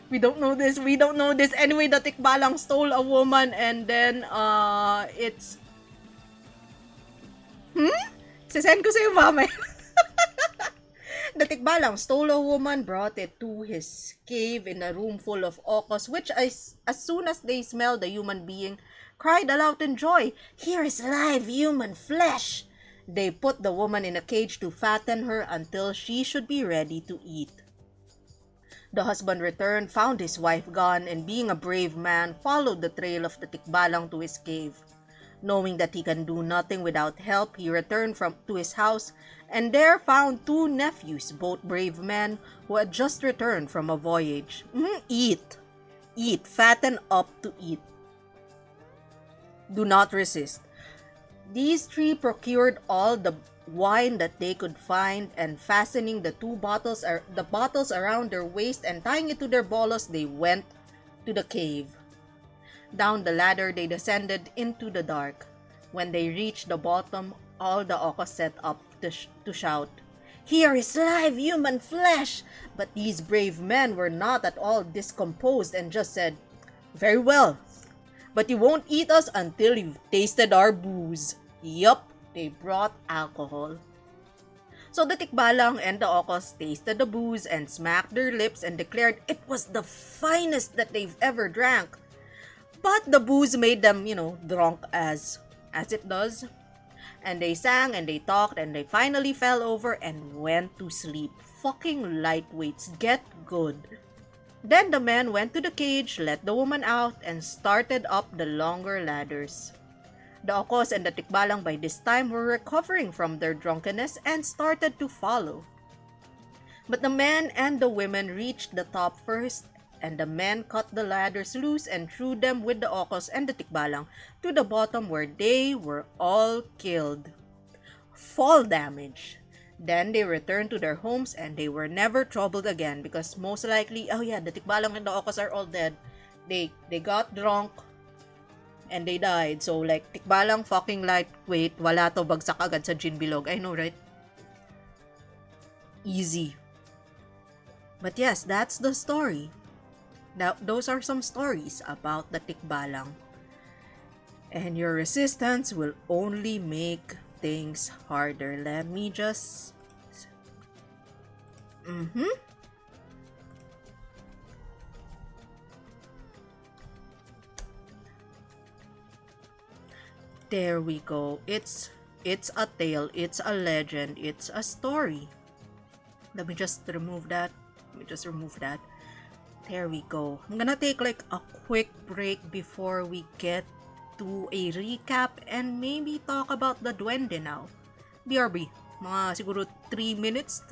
We don't know this. We don't know this. Anyway, the Tikbalang stole a woman and then, it's... Sisend ko sa'yo mamaya. The Tikbalang stole a woman, brought it to his cave in a room full of okos, which as soon as they smelled the human being, cried aloud in joy, "Here is live human flesh!" They put the woman in a cage to fatten her until she should be ready to eat. The husband returned, found his wife gone, and being a brave man, followed the trail of the Tikbalang to his cave. Knowing that he can do nothing without help, he returned to his house, and there found two nephews, both brave men, who had just returned from a voyage. Eat! Eat! Fatten up to eat. Do not resist. These three procured all the wine that they could find, and fastening the bottles around their waist and tying it to their bolos, they went to the cave. Down the ladder they descended into the dark. When they reached the bottom, all the okos set up to shout, "Here is live human flesh!" But these brave men were not at all discomposed and just said, "Very well, but you won't eat us until you've tasted our booze." Yup, they brought alcohol. So the Tikbalang and the okos tasted the booze and smacked their lips and declared it was the finest that they've ever drank. But the booze made them, drunk as it does. And they sang and they talked and they finally fell over and went to sleep. Fucking lightweights, get good. Then the men went to the cage, let the woman out, and started up the longer ladders. The okos and the Tikbalang by this time were recovering from their drunkenness and started to follow. But the men and the women reached the top first, and the men cut the ladders loose and threw them with the okos and the Tikbalang to the bottom, where they were all killed. Fall damage. Then they returned to their homes and they were never troubled again, because most likely, the Tikbalang and the okos are all dead. They got drunk and they died. So like, Tikbalang fucking lightweight, wala to, bagsak agad sa gin bilog. I know, right? Easy. But yes, that's the story. Now, those are some stories about the Tikbalang. And your resistance will only make things harder. Let me just... There we go. It's a tale, it's a legend, it's a story. Let me just remove that. There we go. I'm gonna take like a quick break before we get to a recap and maybe talk about the Duende now. BRB. Mga siguro 3 minutes.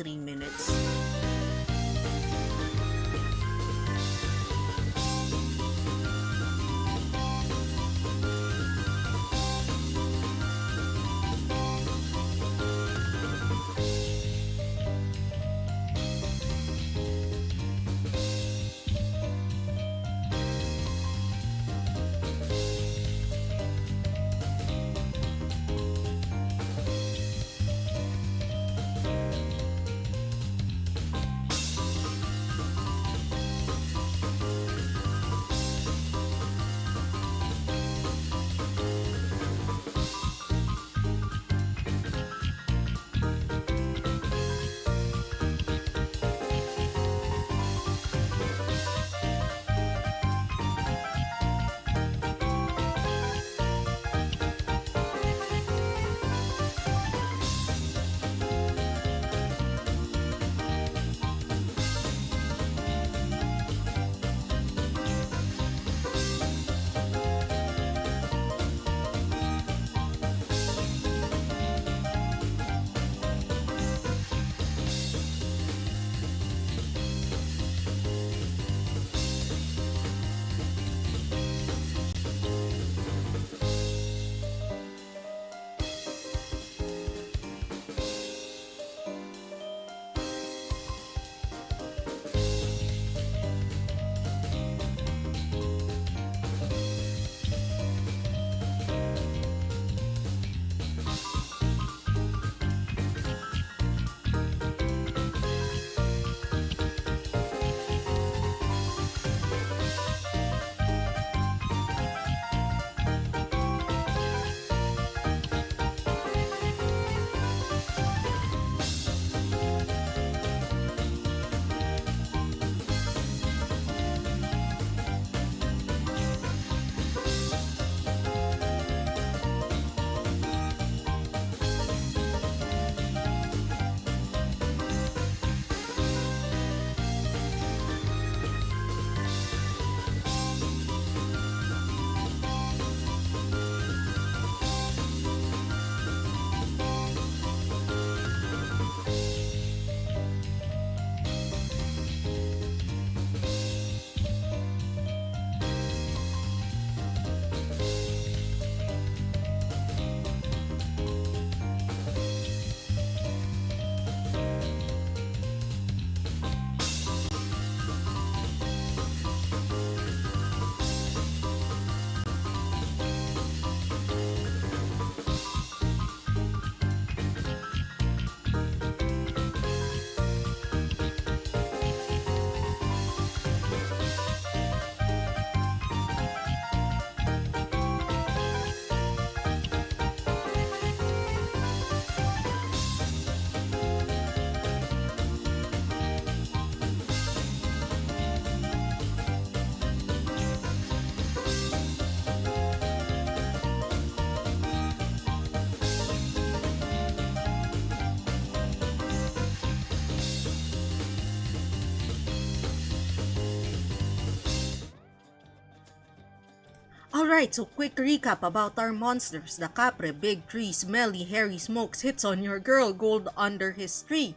Alright, so quick recap about our monsters. The Kapre, big tree, smelly, hairy smokes, hits on your girl, gold under his tree.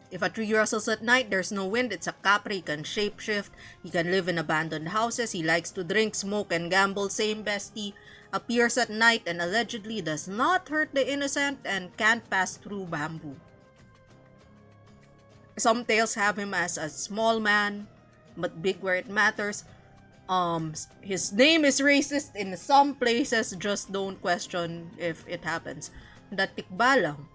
If a tree rustles at night, there's no wind, it's a Kapre. He can shapeshift, he can live in abandoned houses, he likes to drink, smoke, and gamble, same bestie. Appears at night and allegedly does not hurt the innocent and can't pass through bamboo. Some tales have him as a small man, but big where it matters. His name is racist in some places, just don't question if it happens. The Tikbalang,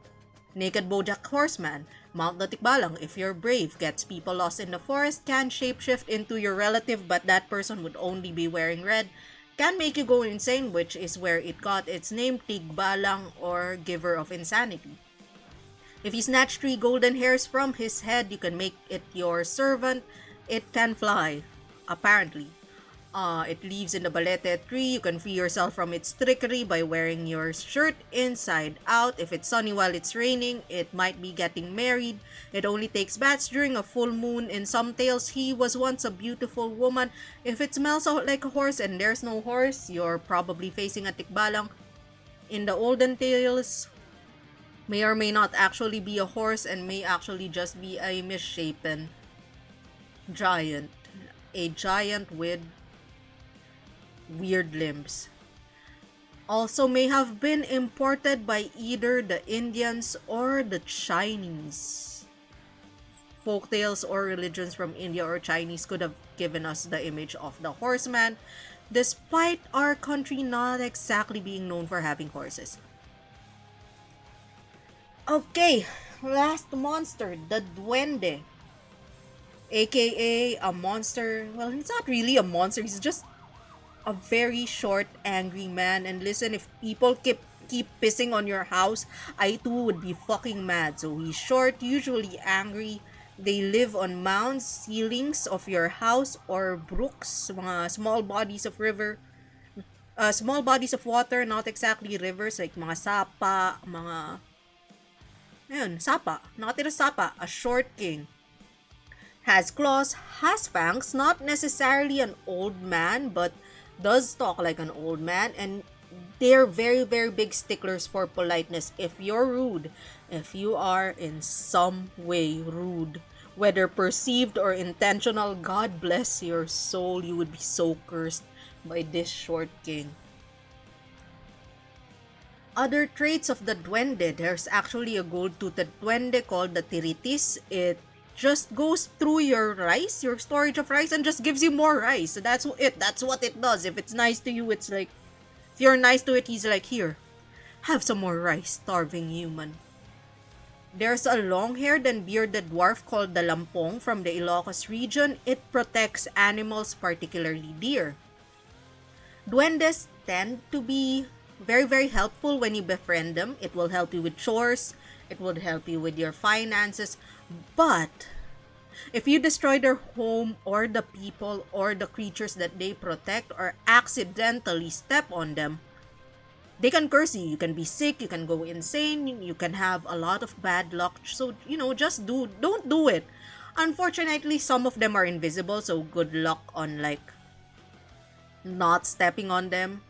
naked Bojack horseman. Mount the Tikbalang if you're brave. Gets people lost in the forest. Can shapeshift into your relative, but that person would only be wearing red. Can make you go insane, which is where it got its name, Tikbalang, or giver of insanity. If you snatch 3 golden hairs from his head, you can make it your servant. It can fly, apparently. It lives in the Balete tree. You can free yourself from its trickery by wearing your shirt inside out. If it's sunny while it's raining, it might be getting married. It only takes baths during a full moon. In some tales, he was once a beautiful woman. If it smells out like a horse and there's no horse, you're probably facing a tikbalang. In the olden tales, may or may not actually be a horse and may actually just be a misshapen giant. A giant with weird limbs. Also may have been imported by either the Indians or the Chinese. Folktales or religions from India or Chinese could have given us the image of the horseman, despite our country not exactly being known for having horses. Okay, last monster, the Duende. AKA a monster. Well, it's not really a monster, he's just a very short, angry man. And listen, if people keep pissing on your house, I too would be fucking mad. So he's short, usually angry. They live on mounds, ceilings of your house, or brooks, mga small bodies of water, not exactly rivers, like mga sapa, mga, ayun, sapa, nakatira sapa, a short king. Has claws, has fangs, not necessarily an old man, but does talk like an old man, and they're very, very big sticklers for politeness. If you're rude, if you are in some way rude, whether perceived or intentional, God bless your soul, you would be so cursed by this short king. Other traits of the duende, there's actually a gold-toothed duende called the tiritis. It just goes through your rice, your storage of rice, and just gives you more rice. That's it. That's what it does. If it's nice to you, it's like, if you're nice to it, he's like, here, have some more rice, starving human. There's a long-haired and bearded dwarf called the Lampong from the Ilocos region. It protects animals, particularly deer. Duendes tend to be very, very helpful when you befriend them. It will help you with chores. It would help you with your finances. But if you destroy their home or the people or the creatures that they protect or accidentally step on them, they can curse you. You can be sick, you can go insane, you can have a lot of bad luck. So, just don't do it. Unfortunately, some of them are invisible, so good luck on not stepping on them.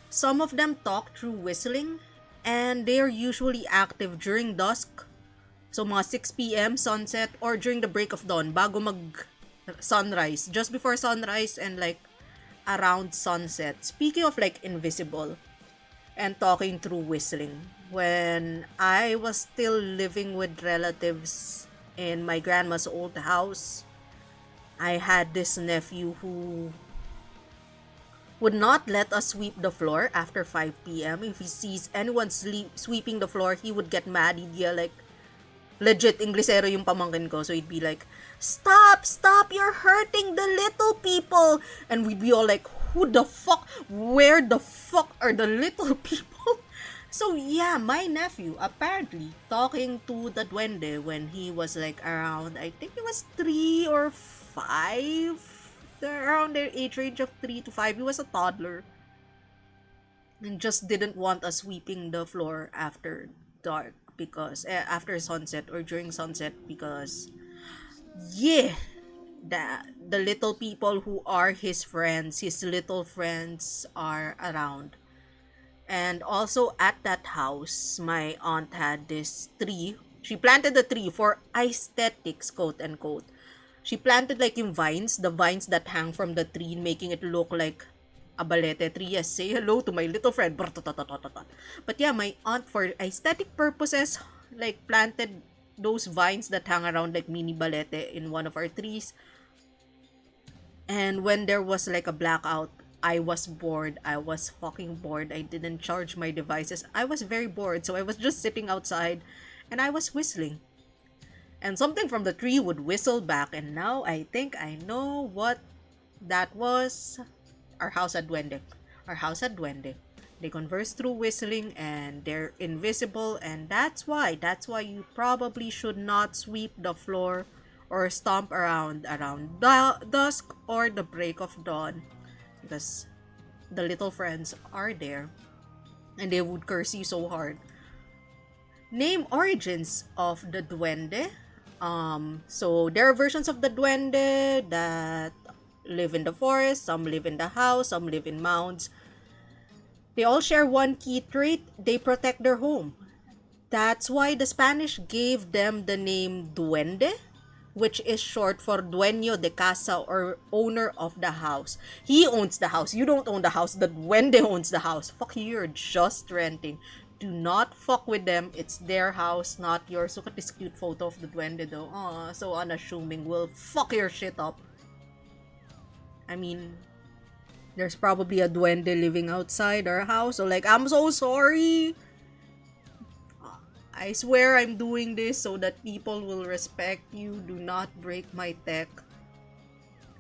Some of them talk through whistling, and they are usually active during dusk. So mga 6 p.m. sunset or during the break of dawn bago mag sunrise, just before sunrise and around sunset. Speaking of invisible and talking through whistling, when I was still living with relatives in my grandma's old house, I had this nephew who would not let us sweep the floor after 5 p.m. If he sees anyone sweeping the floor, he would get mad. He'd yell legit Inglesero yung pamangkin ko. So he'd be like, stop, you're hurting the little people. And we'd be all like, who the fuck? Where the fuck are the little people? So yeah, my nephew apparently talking to the duende when he was around, I think he was 3 or 5. Around their age range of 3 to 5. He was a toddler. And just didn't want us sweeping the floor after dark because after sunset or during sunset because yeah, the little people who are his friends, his little friends are around. And also at that house, my aunt had this tree. She planted the tree for aesthetics, quote unquote. She planted like yung vines, the vines that hang from the tree, making it look like a balete tree. Yes, say hello to my little friend. But yeah, my aunt, for aesthetic purposes, like planted those vines that hang around like mini balete in one of our trees. And when there was like a blackout, I was bored. I was fucking bored. I didn't charge my devices. I was very bored. So I was just sitting outside and I was whistling. And something from the tree would whistle back. And now I think I know what that was. Our house at Duende. Our house at Duende. They converse through whistling and they're invisible. And that's why you probably should not sweep the floor or stomp around dusk or the break of dawn, because the little friends are there and they would curse you so hard. Name origins of the duende. So there are versions of the duende that live in the forest, some live in the house, some live in mounds. They all share one key trait: they protect their home. That's why the Spanish gave them the name duende, which is short for dueño de casa, or owner of the house. He owns the house. You don't own the house. The duende owns the house. Fuck you, you're just renting. Do not fuck with them. It's their house, not yours. Look at this cute photo of the duende though. Aw, so unassuming. Will fuck your shit up. I mean, there's probably a duende living outside our house. So like, I'm so sorry. I swear I'm doing this so that people will respect you. Do not break my tech.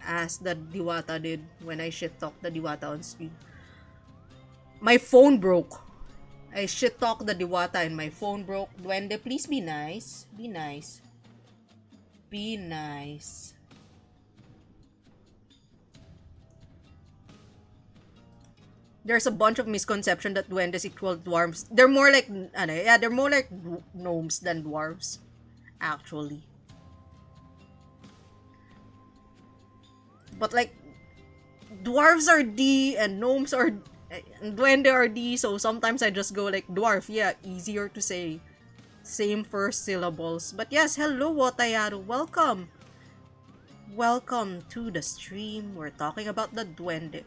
As the Diwata did when I shit talked the Diwata on stream. My phone broke. I shit talked the Diwata and my phone broke. Duende, please be nice. Be nice. Be nice. There's a bunch of misconception that duendes equal dwarves. They're more like, they're more like gnomes than dwarves, actually. But like, dwarves are D and gnomes are, and duende are D, so sometimes I just go like dwarf. Yeah, easier to say. Same first syllables. But yes, hello Watayaru, welcome. Welcome to the stream. We're talking about the duende.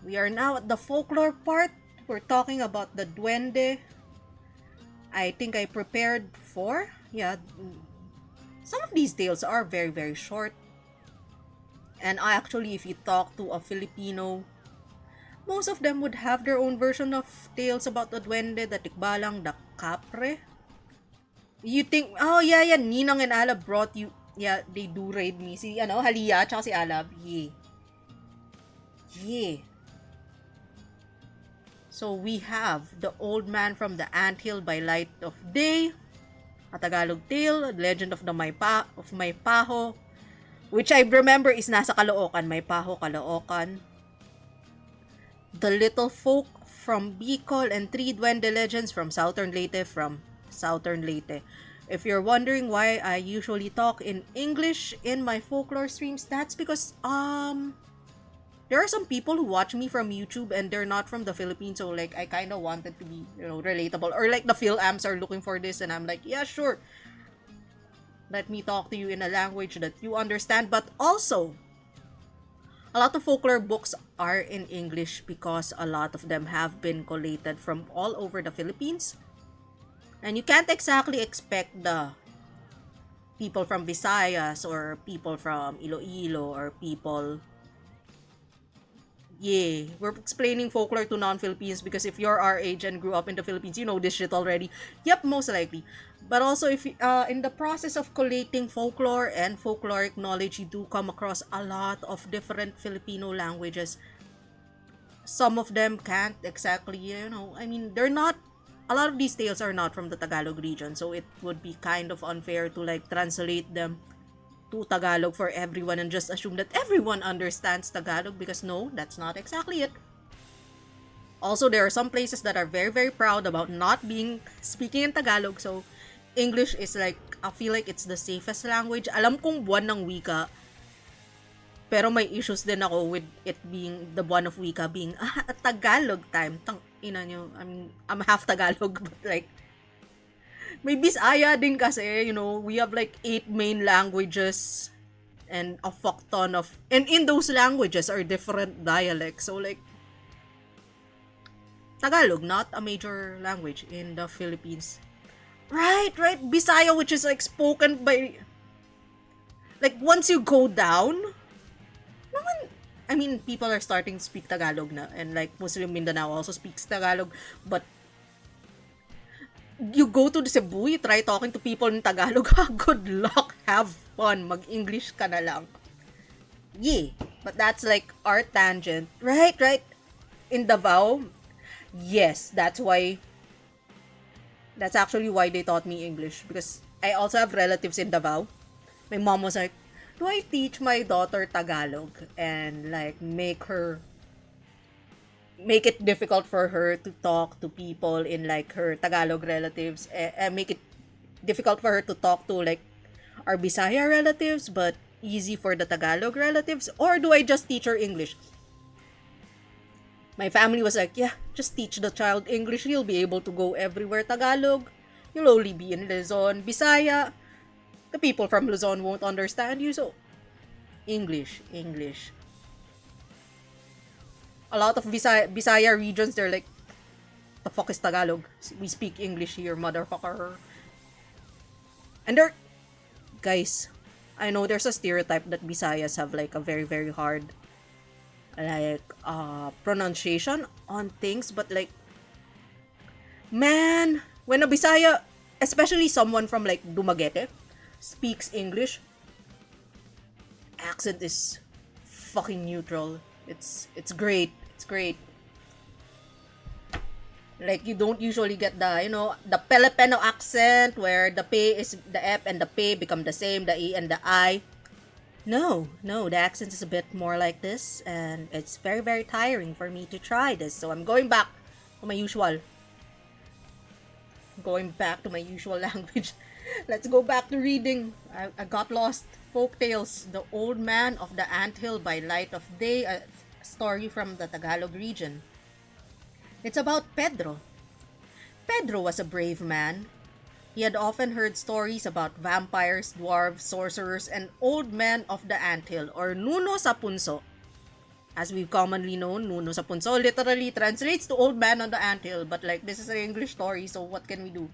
We are now at the folklore part. We're talking about the duende. I think I prepared for, some of these tales are very, very short. And actually, if you talk to a Filipino, most of them would have their own version of tales about the duende, the Tikbalang, the Kapre. You think, oh yeah, Ninang and Alab brought you, they do raid me. Si, Halia, tsaka si Alab, yeah. So we have The Old Man from the Anthill by Light of Day, a Tagalog tale, Legend of the May Paho, which I remember is nasa Caloocan, May Paho, Caloocan. The Little Folk from Bicol, and 3 Duende Legends from Southern Leyte, If you're wondering why I usually talk in English in my folklore streams, that's because there are some people who watch me from YouTube and they're not from the Philippines, so like I kind of wanted to be, relatable, or like the Phil-Amps are looking for this and I'm like, yeah, sure. Let me talk to you in a language that you understand. But also, a lot of folklore books are in English because a lot of them have been collated from all over the Philippines. And you can't exactly expect the people from Visayas or people from Iloilo or people... Yeah, we're explaining folklore to non-Philippines because if you're our age and grew up in the Philippines, you know this shit already. Yep, most likely. But also, if in the process of collating folklore and folkloric knowledge, you do come across a lot of different Filipino languages. Some of them can't exactly, they're not... A lot of these tales are not from the Tagalog region, so it would be kind of unfair to like translate them to Tagalog for everyone and just assume that everyone understands Tagalog, because no, that's not exactly it. Also, there are some places that are very, very proud about not speaking in Tagalog, so English is like, I feel like it's the safest language. Alam kong buwan ng wika, Pero may issues din ako with it being the Buwan of Wika being Tagalog time. Tang ina nyo. I'm half Tagalog but like may Bisaya din kasi, we have like 8 main languages and a fuck ton of, and in those languages are different dialects. So like Tagalog, not a major language in the Philippines. Right. Bisaya, which is like spoken by, like once you go down, people are starting to speak Tagalog na, and like Muslim Mindanao also speaks Tagalog, but you go to the Cebu, you try talking to people in Tagalog, good luck, have fun, mag-English ka na lang. Yeah, but that's like our tangent. Right. In Davao, yes, that's actually why they taught me English, because I also have relatives in Davao. My mom was like, do I teach my daughter Tagalog and like make it difficult for her to talk to people in like her Tagalog relatives, and make it difficult for her to talk to like our Bisaya relatives but easy for the Tagalog relatives, or do I just teach her English? My family was like, yeah, just teach the child English, you'll be able to go everywhere. Tagalog, you'll only be in Luzon. Bisaya, the people from Luzon won't understand you, so English. A lot of Bisaya regions, they're like, the fuck is Tagalog? We speak English here, motherfucker. And guys, I know there's a stereotype that Bisayas have like a very, very hard like pronunciation on things, but like, man, when a Bisaya, especially someone from like Dumaguete, speaks English, accent is fucking neutral. It's great. Like, you don't usually get the Filipino accent where the P is the F and the P become the same, the E and the I. No, the accent is a bit more like this, and it's very, very tiring for me to try this. So I'm going back to my usual. Language. Let's go back to reading. I got lost. Folktales, The Old Man of the Anthill by Light of Day, a story from the Tagalog region. It's about Pedro. Pedro was a brave man. He had often heard stories about vampires, dwarves, sorcerers, and old men of the anthill, or Nuno sa Punso. As we've commonly known, Nuno sa Punso literally translates to old man on the anthill, but like, this is an English story, so what can we do?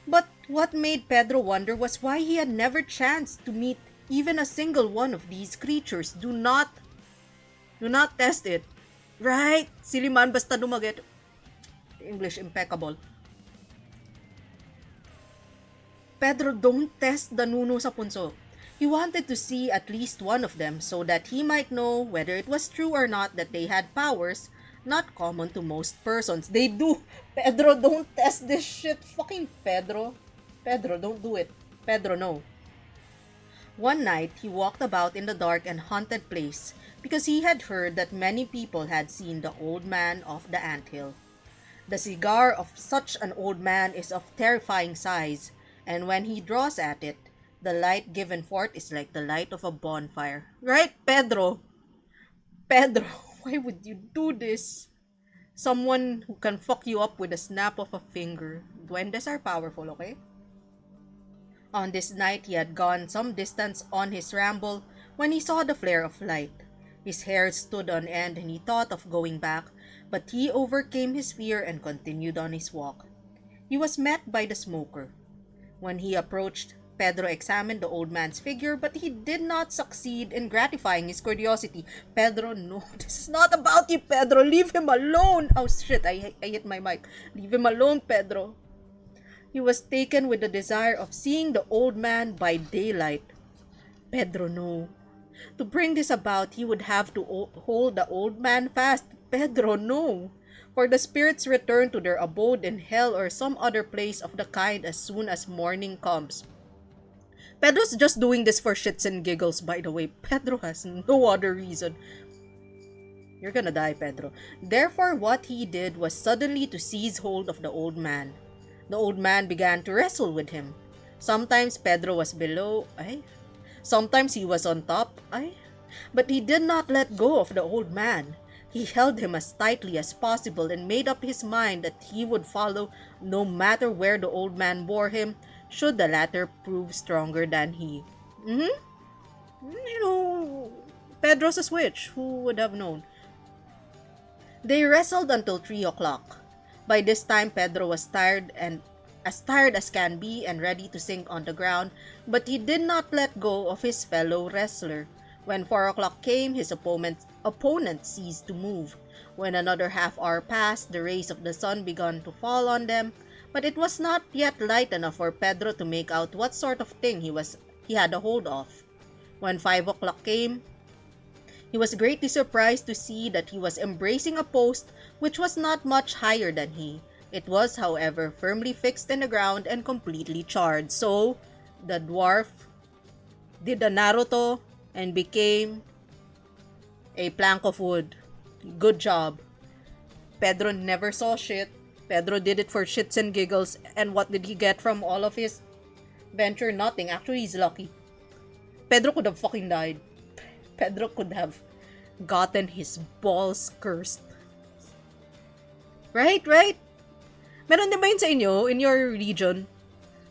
But what made Pedro wonder was why he had never chanced to meet even a single one of these creatures. Do not test it. Right? Siliman basta dumaget. English impeccable. Pedro, don't test the Nuno sa Punso. He wanted to see at least one of them so that he might know whether it was true or not that they had powers not common to most persons. They do. Pedro, don't test this shit. Fucking Pedro. Pedro, don't do it. Pedro, no. One night, he walked about in the dark and haunted place because he had heard that many people had seen the old man of the anthill. The cigar of such an old man is of terrifying size, and when he draws at it, the light given forth is like the light of a bonfire. Right, Pedro? Pedro, why would you do this? Someone who can fuck you up with a snap of a finger. Duendes are powerful, okay? On this night, he had gone some distance on his ramble when he saw the flare of light. His hair stood on end and he thought of going back, but he overcame his fear and continued on his walk. He was met by the smoker. When he approached, Pedro examined the old man's figure, but he did not succeed in gratifying his curiosity. Pedro, no, this is not about you, Pedro. Leave him alone. Oh shit, I hit my mic. Leave him alone, Pedro. He was taken with the desire of seeing the old man by daylight. Pedro, no. To bring this about, he would have to hold the old man fast. Pedro, no. For the spirits return to their abode in hell or some other place of the kind as soon as morning comes. Pedro's just doing this for shits and giggles, by the way. Pedro has no other reason. You're gonna die, Pedro. Therefore, what he did was suddenly to seize hold of the old man. The old man began to wrestle with him. Sometimes Pedro was below, sometimes he was on top, But he did not let go of the old man. He held him as tightly as possible and made up his mind that he would follow no matter where the old man bore him, should the latter prove stronger than he. Mm-hmm. You know, Pedro's a switch. Who would have known? They wrestled until 3 o'clock. By this time, Pedro was tired as can be and ready to sink on the ground, but he did not let go of his fellow wrestler. When 4 o'clock came, his opponent ceased to move. When another half hour passed, the rays of the sun began to fall on them, but it was not yet light enough for Pedro to make out what sort of thing he had a hold of. When 5 o'clock came, he was greatly surprised to see that he was embracing a post which was not much higher than he. It was, however, firmly fixed in the ground and completely charred. So, the dwarf did the Naruto and became a plank of wood. Good job. Pedro never saw shit. Pedro did it for shits and giggles. And what did he get from all of his venture? Nothing. Actually, he's lucky. Pedro could have fucking died. Pedro could have gotten his balls cursed. Right? Meron din ba yun sa inyo, in your region?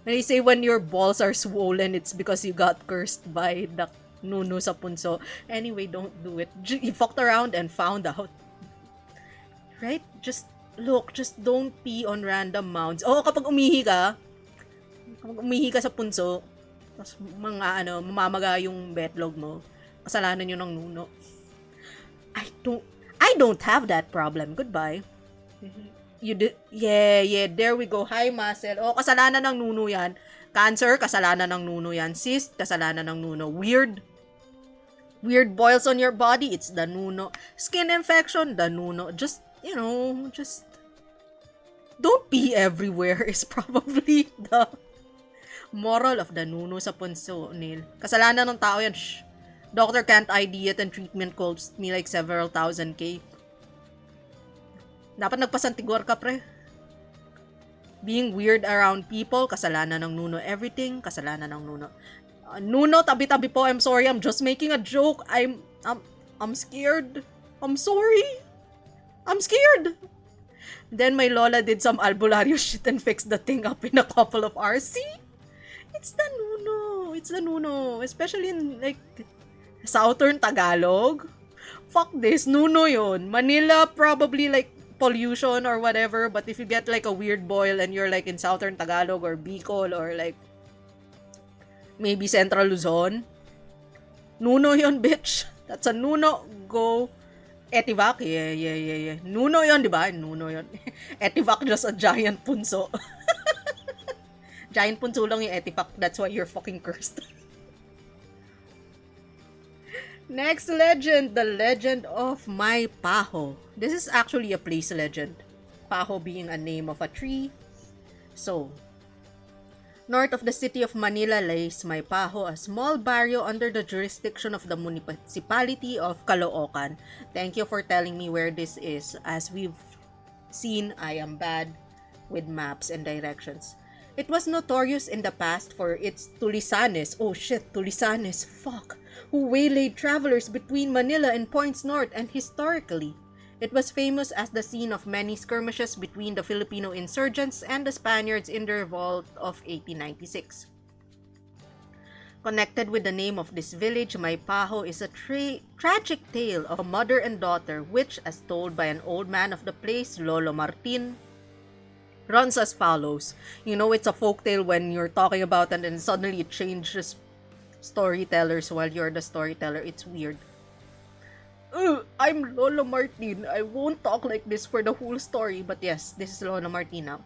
When they say when your balls are swollen, it's because you got cursed by the nuno sa punso. Anyway, don't do it. He fucked around and found out. Right? Just don't pee on random mounds. Oo, kapag umihi ka sa punso, tapos mamamaga yung betlog mo, kasalanan yun ng nuno. I don't have that problem. Goodbye. You did, yeah, there we go. Hi, Muscle. Oh, kasalanan ng nuno yan. Cancer, kasalanan ng nuno yan. Cyst, kasalanan ng nuno. Weird boils on your body, it's the nuno. Skin infection, the nuno. Just don't pee everywhere is probably the moral of the nuno sa punso, Neil. Kasalanan ng tao yan. Shh. Doctor can't ID it and treatment cost me like several thousand K. Dapat nagpasantigwar ka, pre. Being weird around people, kasalanan ng nuno. Everything, kasalanan ng nuno. Nuno, tabi-tabi po. I'm sorry. I'm just making a joke. I'm scared. I'm sorry. I'm scared. Then my lola did some albularyo shit and fixed the thing up in a couple of hours. See? It's the nuno. Especially in like Southern Tagalog. Fuck this. Nuno yun. Manila, probably like pollution or whatever. But if you get like a weird boil and you're like in Southern Tagalog or Bicol or like maybe Central Luzon, nuno yun, bitch. That's a nuno. Go. Etivac. Yeah. Nuno yun, di ba? Nuno yun. Etivac just a giant punso. Giant punso lang yung etivac. That's why you're fucking cursed. Next legend, the legend of May Paho. This is actually a place legend. Paho being a name of a tree. So, north of the city of Manila lays May Paho, a small barrio under the jurisdiction of the municipality of Caloocan. Thank you for telling me where this is. As we've seen, I am bad with maps and directions. It was notorious in the past for its tulisanes. Oh shit, tulisanes. Fuck. Who waylaid travelers between Manila and points north, and historically, it was famous as the scene of many skirmishes between the Filipino insurgents and the Spaniards in the revolt of 1896. Connected with the name of this village, May Paho is a tragic tale of a mother and daughter which, as told by an old man of the place, Lolo Martin, runs as follows. You know it's a folktale when you're talking about it and then suddenly it changes storytellers while you're the storyteller. It's weird. I'm Lolo Martin. I won't talk like this for the whole story, but yes, this is Lolo Martin now.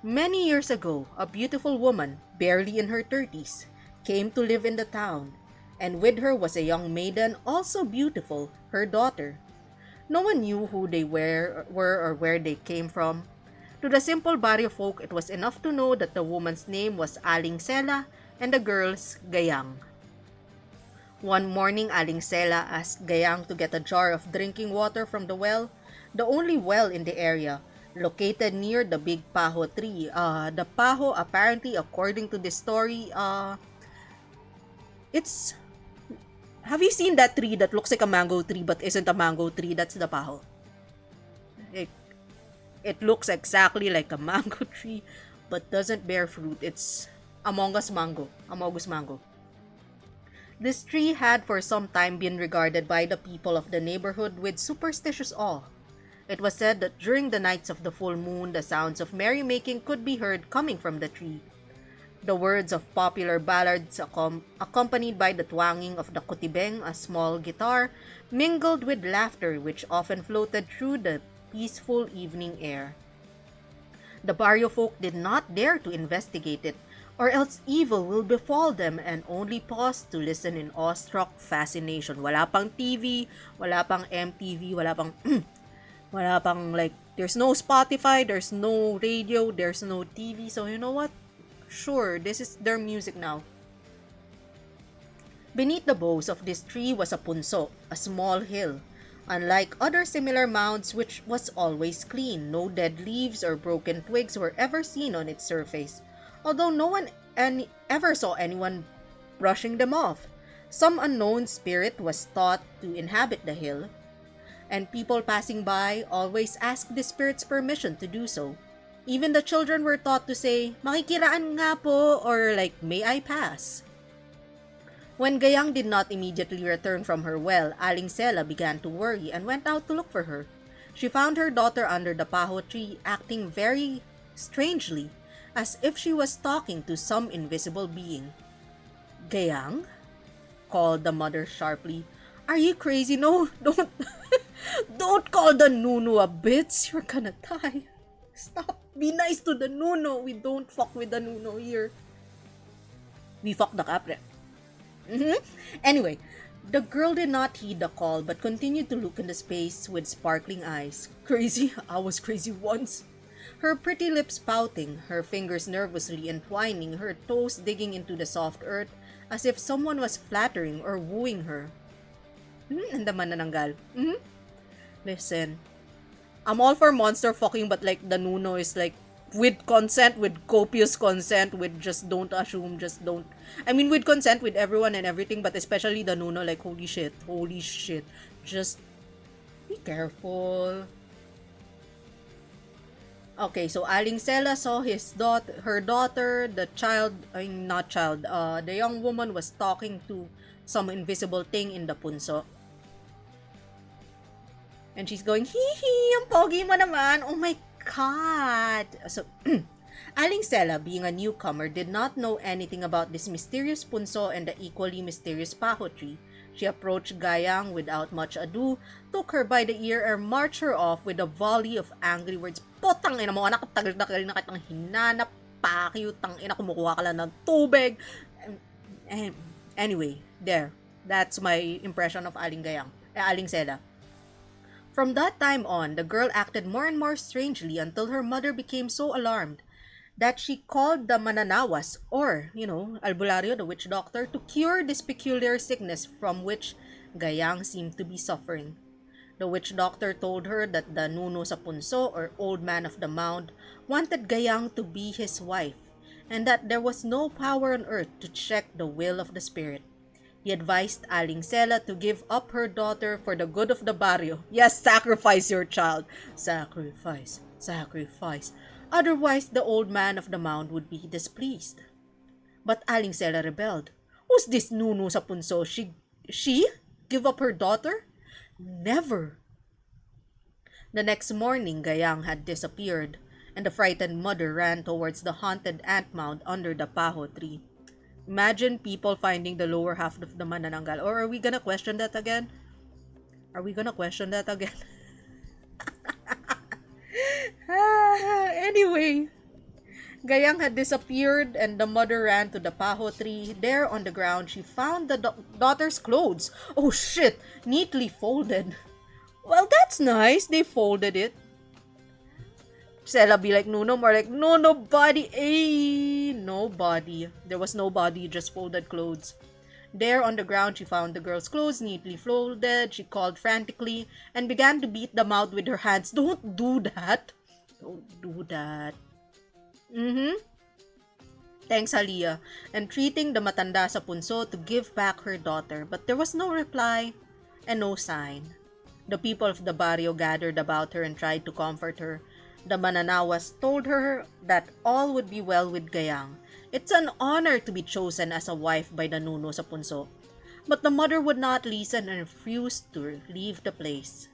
Many years ago, a beautiful woman, barely in her 30s, came to live in the town, and with her was a young maiden, also beautiful, her daughter. No one knew who they were or where they came from. To the simple barrio folk, it was enough to know that the woman's name was Aling Sela and the girl's Gayang. One morning, Aling Sela asked Gayang to get a jar of drinking water from the well, the only well in the area, located near the big Paho tree. The Paho, apparently, according to this story, it's Have you seen that tree that looks like a mango tree but isn't a mango tree? That's the paho. It, it looks exactly like a mango tree but doesn't bear fruit. It's Among Us mango. Among Us mango. This tree had for some time been regarded by the people of the neighborhood with superstitious awe. It was said that during the nights of the full moon, the sounds of merrymaking could be heard coming from the tree. The words of popular ballads accompanied by the twanging of the kutibeng, a small guitar, mingled with laughter which often floated through the peaceful evening air. The barrio folk did not dare to investigate it, or else evil will befall them, and only paused to listen in awestruck fascination. Wala pang TV, wala pang MTV, wala pang wala pang like there's no Spotify, there's no radio, there's no TV. So you know what? Sure, this is their music now. Beneath the boughs of this tree was a punso, a small hill. Unlike other similar mounds, which was always clean, no dead leaves or broken twigs were ever seen on its surface, although no one ever saw anyone brushing them off. Some unknown spirit was thought to inhabit the hill, and people passing by always asked the spirit's permission to do so. Even the children were taught to say, "Makikiraan nga po," or like, "May I pass?" When Gayang did not immediately return from her well, Aling Sela began to worry and went out to look for her. She found her daughter under the paho tree, acting very strangely, as if she was talking to some invisible being. "Gayang?" called the mother sharply. "Are you crazy? No, don't, don't call the Nuno a bitch. You're gonna die. Stop. Be nice to the Nuno. We don't fuck with the Nuno here. We fuck the Kapre." Anyway, the girl did not heed the call but continued to look into space with sparkling eyes. Crazy? I was crazy once. Her pretty lips pouting, her fingers nervously entwining, her toes digging into the soft earth as if someone was flattering or wooing her. Ang daman nananggal. Listen, I'm all for monster fucking, but like the Nuno is like with consent, with copious consent, with just don't assume, just don't. I mean, with consent with everyone and everything, but especially the Nuno, like holy shit, just be careful. Okay, so Aling Sela saw her daughter, the child, not child, the young woman was talking to some invisible thing in the punso. And she's going, "Hee hee, ang pogi mo naman. Oh my God." So, Aling Sela, being a newcomer, did not know anything about this mysterious punso and the equally mysterious paho tree. She approached Gayang without much ado, took her by the ear, and marched her off with a volley of angry words. "Potang ina mo, anak, tagal na kitang hinanap, pakyo, tang ina, kumukuha ka lang ng tubig." Anyway, there. That's my impression of Aling Sela. From that time on, the girl acted more and more strangely until her mother became so alarmed that she called the mananawas, or, albularyo, the witch doctor, to cure this peculiar sickness from which Gayang seemed to be suffering. The witch doctor told her that the Nuno sa punso, or old man of the mound, wanted Gayang to be his wife, and that there was no power on earth to check the will of the spirit. He advised Aling Sela to give up her daughter for the good of the barrio. Yes, sacrifice your child. Sacrifice. Otherwise, the old man of the mound would be displeased. But Aling Sela rebelled. Who's this Nuno sa punso? She? Give up her daughter? Never. The next morning, Gayang had disappeared, and the frightened mother ran towards the haunted ant mound under the paho tree. Imagine people finding the lower half of the manananggal. Or are we gonna question that again? Anyway, Gayang had disappeared and the mother ran to the paho tree. There on the ground, she found the daughter's clothes. Oh shit! Neatly folded. Well, that's nice. They folded it. Sela be like, "No, more like, no, nobody. Nobody. There was nobody, just folded clothes." There on the ground, she found the girl's clothes neatly folded. She called frantically and began to beat them out with her hands. Don't do that. Thanks, Halia, entreating the matanda sa punso to give back her daughter, but there was no reply and no sign. The people of the barrio gathered about her and tried to comfort her. The mananawas told her that all would be well with Gayang. It's an honor to be chosen as a wife by the nuno sa punso. But the mother would not listen and refused to leave the place.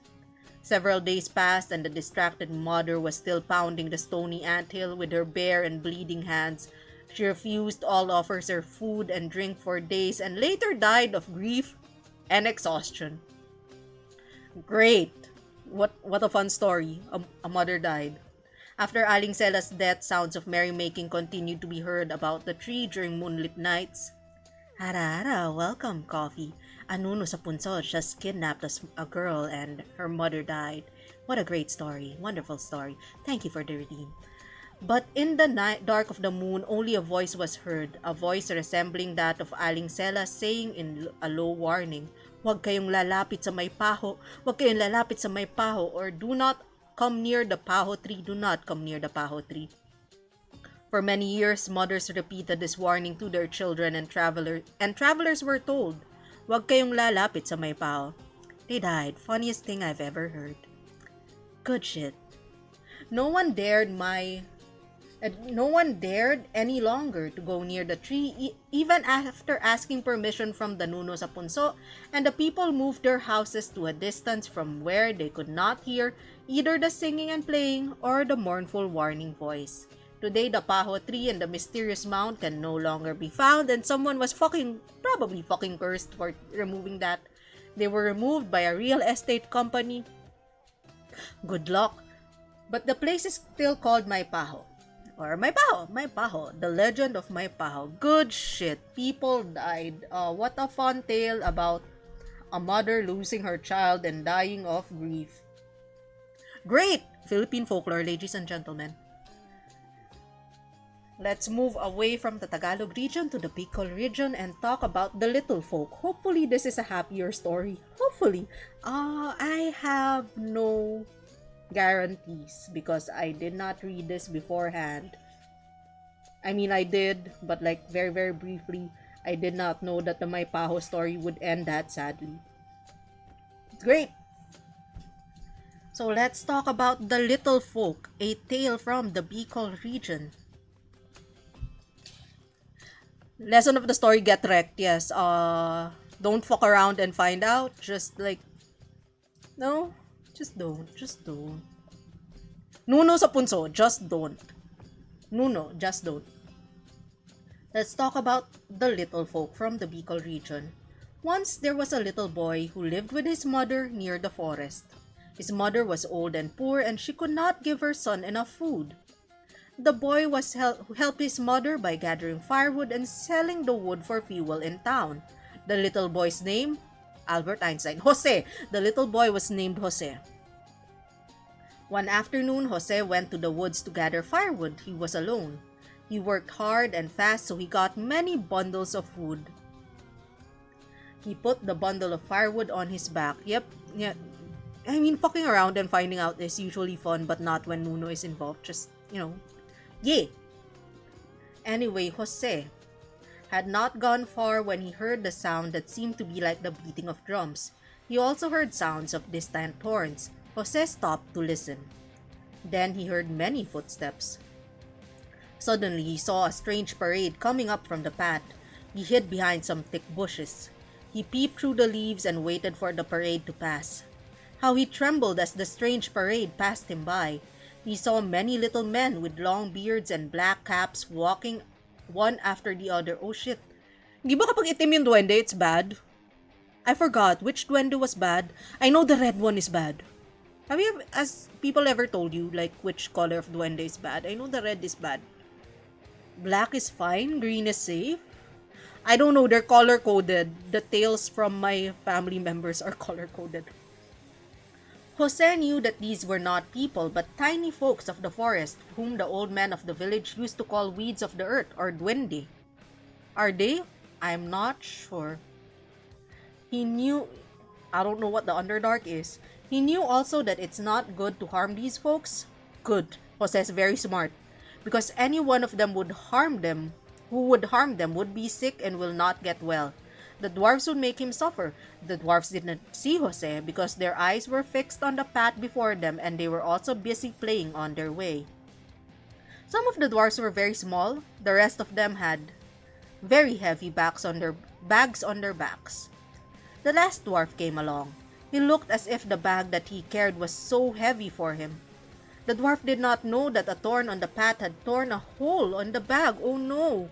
Several days passed and the distracted mother was still pounding the stony anthill with her bare and bleeding hands. She refused all offers her food and drink for days and later died of grief and exhaustion. Great! What a fun story. A mother died. After Aling Sela's death, sounds of merrymaking continued to be heard about the tree during moonlit nights. Ara, welcome, Coffee. Anuno sa punso just kidnapped a girl and her mother died. What a great story. Wonderful story. Thank you for the redeem. But in the dark of the moon, only a voice was heard, a voice resembling that of Aling Sela saying in a low warning, "Huwag kayong lalapit sa may paho, huwag kayong lalapit sa may paho, or do not come near the paho tree, do not come near the paho tree." For many years, mothers repeated this warning to their children and travelers were told, "Huwag kayong lalapit sa may paho." They died. Funniest thing I've ever heard. Good shit. No one dared any longer to go near the tree, even after asking permission from the nuno sa punso, and the people moved their houses to a distance from where they could not hear either the singing and playing or the mournful warning voice. Today, the paho tree and the mysterious mount can no longer be found, and someone was probably fucking cursed for removing that. They were removed by a real estate company. Good luck. But the place is still called May Paho. Or May Paho, the legend of May Paho. Good shit. People died. What a fun tale about a mother losing her child and dying of grief. Great! Philippine folklore, ladies and gentlemen. Let's move away from the Tagalog region to the Bicol region and talk about the little folk. Hopefully, this is a happier story. Hopefully. I have no guarantees because I did not read this beforehand. I mean, I did, but like very, very briefly. I did not know that the May Paho story would end that sadly. Great! So let's talk about the little folk, a tale from the Bicol region. Lesson of the story, get wrecked, yes. Don't fuck around and find out. Just like, no, just don't. Nuno sa punso, just don't. Nuno, just don't. Let's talk about the little folk from the Bicol region. Once there was a little boy who lived with his mother near the forest. His mother was old and poor and she could not give her son enough food. The boy was help his mother by gathering firewood and selling the wood for fuel in town. The little boy's name? Albert Einstein. Jose. The little boy was named Jose. One afternoon, Jose went to the woods to gather firewood. He was alone. He worked hard and fast, so he got many bundles of wood. He put the bundle of firewood on his back. Yeah. I mean, fucking around and finding out is usually fun, but not when Nuno is involved. Just, yay. Anyway, Jose had not gone far when he heard the sound that seemed to be like the beating of drums. He also heard sounds of distant horns. Jose stopped to listen. Then he heard many footsteps. Suddenly, he saw a strange parade coming up from the path. He hid behind some thick bushes. He peeped through the leaves and waited for the parade to pass. How he trembled as the strange parade passed him by. He saw many little men with long beards and black caps walking one after the other. Oh shit. Di ba kapag itim yung duende, it's bad? I forgot which duende was bad. I know the red one is bad. Has people ever told you like which color of duende is bad? I know the red is bad. Black is fine, green is safe. I don't know, they're color-coded. The tales from my family members are color-coded. Jose knew that these were not people, but tiny folks of the forest, whom the old men of the village used to call weeds of the earth, or duende. Are they? I'm not sure. He knew... I don't know what the Underdark is. He knew also that it's not good to harm these folks. Good. Jose is very smart. Because any one of them would harm them, who would harm them would be sick and will not get well. The dwarfs would make him suffer. The dwarfs did not see Jose because their eyes were fixed on the path before them and they were also busy playing on their way. Some of the dwarfs were very small, the rest of them had very heavy bags on their backs. The last dwarf came along. He looked as if the bag that he carried was so heavy for him. The dwarf did not know that a thorn on the path had torn a hole on the bag. Oh no!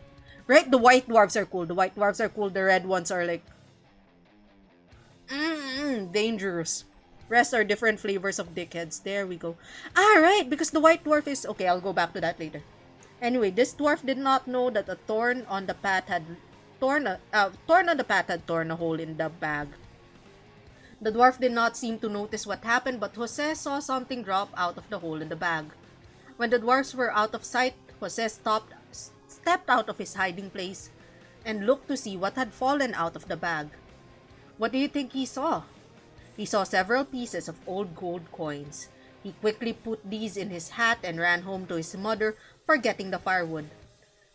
Right? The white dwarfs are cool. The white dwarfs are cool. The red ones are like, dangerous. Rest are different flavors of dickheads. There we go. Right, because the white dwarf is... Okay, I'll go back to that later. Anyway, this dwarf did not know that a thorn on the path had torn a hole in the bag. The dwarf did not seem to notice what happened, but Jose saw something drop out of the hole in the bag. When the dwarfs were out of sight, Jose stepped out of his hiding place and looked to see what had fallen out of the bag. What do you think he saw? He saw several pieces of old gold coins. He quickly put these in his hat and ran home to his mother, forgetting the firewood.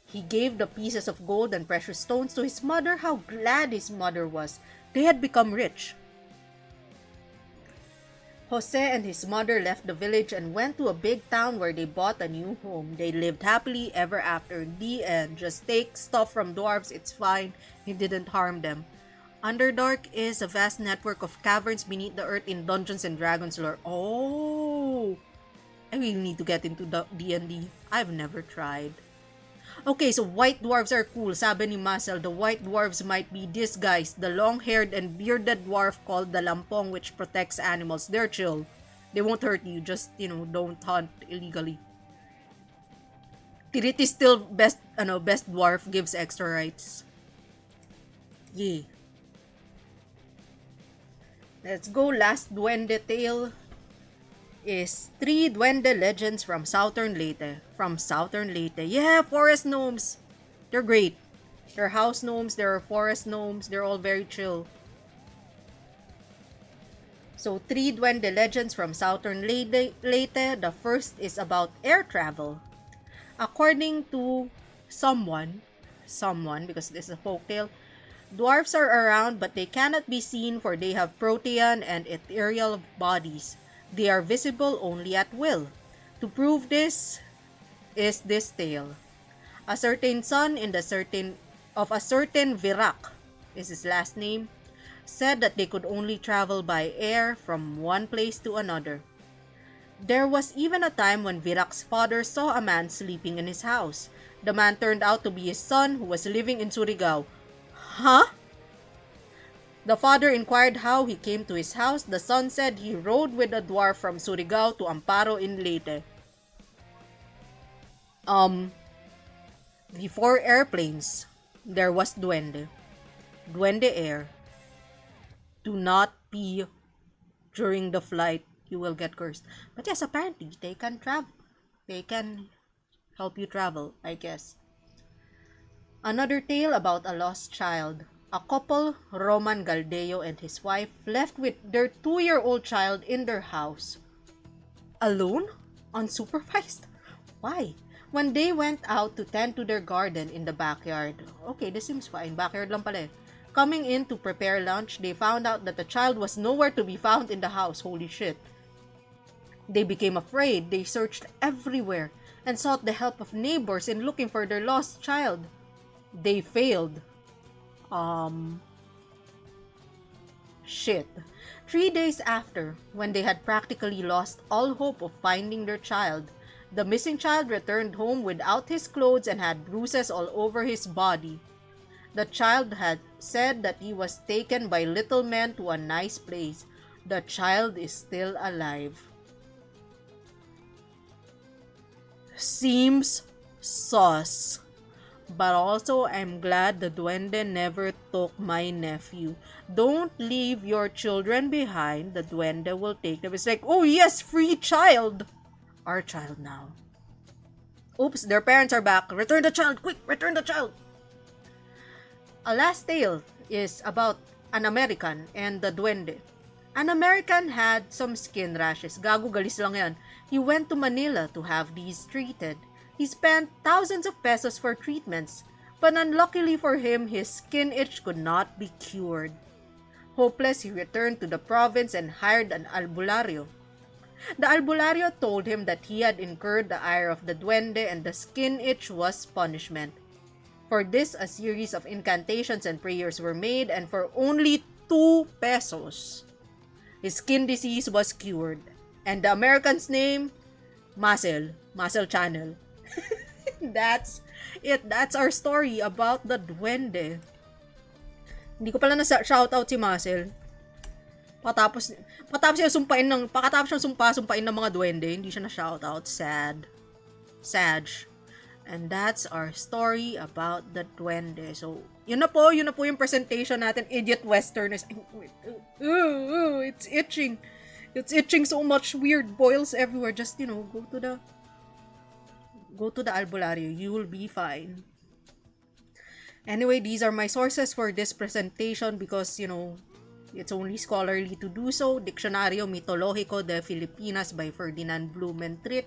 He gave the pieces of gold and precious stones to his mother. How glad his mother was. They had become rich. Jose and his mother left the village and went to a big town where they bought a new home. They lived happily ever after. The end. Just take stuff from dwarves, it's fine. He didn't harm them. Underdark is a vast network of caverns beneath the earth in Dungeons and Dragons lore. Oh! I really need to get into the D&D. I've never tried. Okay, so white dwarves are cool. Sabi ni Marcel, the white dwarves might be these guys, the long-haired and bearded dwarf called the Lampong, which protects animals. They're chill. They won't hurt you. Just, don't hunt illegally. Tirit is still best dwarf, gives extra rights. Yay. Let's go. Last Duende tale is 3 Duende legends from Southern Leyte. Yeah, forest gnomes. They're great. They're house gnomes, they're forest gnomes, they're all very chill. So 3 Duende legends from Southern Leyte. The first is about air travel. According to someone, because this is a folktale, dwarfs are around but they cannot be seen for they have protean and ethereal bodies. They are visible only at will. To prove this is this tale. A certain son of a certain Virak, is his last name, said that they could only travel by air from one place to another. There was even a time when Virak's father saw a man sleeping in his house. The man turned out to be his son who was living in Surigao. Huh? The father inquired how he came to his house. The son said he rode with a dwarf from Surigao to Amparo in Leyte. Before airplanes, there was Duende. Duende Air. Do not pee during the flight. You will get cursed. But yes, apparently, they can travel. They can help you travel, I guess. Another tale about a lost child. A couple, Roman Galdeo and his wife, left with their 2-year-old child in their house. Alone? Unsupervised? Why? When they went out to tend to their garden in the backyard. Okay, this seems fine. Backyard lang pala eh. Coming in to prepare lunch, they found out that the child was nowhere to be found in the house. Holy shit. They became afraid. They searched everywhere and sought the help of neighbors in looking for their lost child. They failed. Shit. 3 days after, when they had practically lost all hope of finding their child, the missing child returned home without his clothes and had bruises all over his body. The child had said that he was taken by little men to a nice place. The child is still alive. Seems sus. But also, I'm glad the Duende never took my nephew. Don't leave your children behind. The Duende will take them. It's like, oh yes, free child. Our child now. Oops, their parents are back. Return the child. Quick, return the child. A last tale is about an American and the Duende. An American had some skin rashes. Gago, galis lang yan. He went to Manila to have these treated. He spent thousands of pesos for treatments, But unluckily for him, his skin itch could not be cured. Hopeless, he returned to the province and hired an albulario. The albulario told him that he had incurred the ire of the duende and the skin itch was punishment. For this, a series of incantations and prayers were made, and for only 2 pesos, his skin disease was cured. And the American's name, Muscle Channel. That's it. That's our story about the duende. Hindi ko pala na-shoutout si Muscle. Patapos siya sumpain ng mga duende, hindi siya na-shoutout. Sad. And that's our story about the duende. So, yun na po yung presentation natin, Idiot Westerners. It's itching. It's itching so much. Weird boils everywhere. Just, go to the albulario. You will be fine. Anyway, these are my sources for this presentation because, it's only scholarly to do so. Diccionario Mitológico de Filipinas by Ferdinand Blumentritt,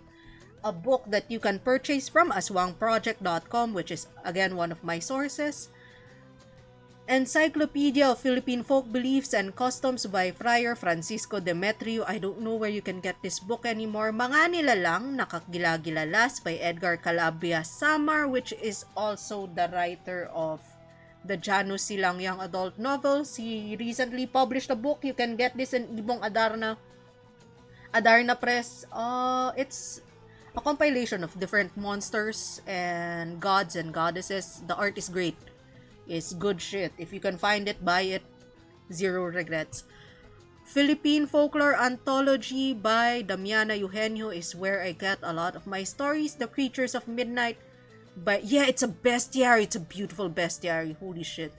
a book that you can purchase from aswangproject.com, which is, again, one of my sources. Encyclopedia of Philippine Folk Beliefs and Customs by Friar Francisco Demetrio. I don't know where you can get this book anymore. Mga Nilalang, Nakagilagilalas by Edgar Calabria Samar, which is also the writer of the Janus Silang young adult novels. He recently published a book. You can get this in Ibong Adarna Press. It's a compilation of different monsters and gods and goddesses. The art is great. It's good shit. If you can find it, buy it. Zero regrets. Philippine Folklore Anthology by Damiana Eugenio is where I get a lot of my stories. The Creatures of Midnight by... Yeah, it's a bestiary. It's a beautiful bestiary. Holy shit.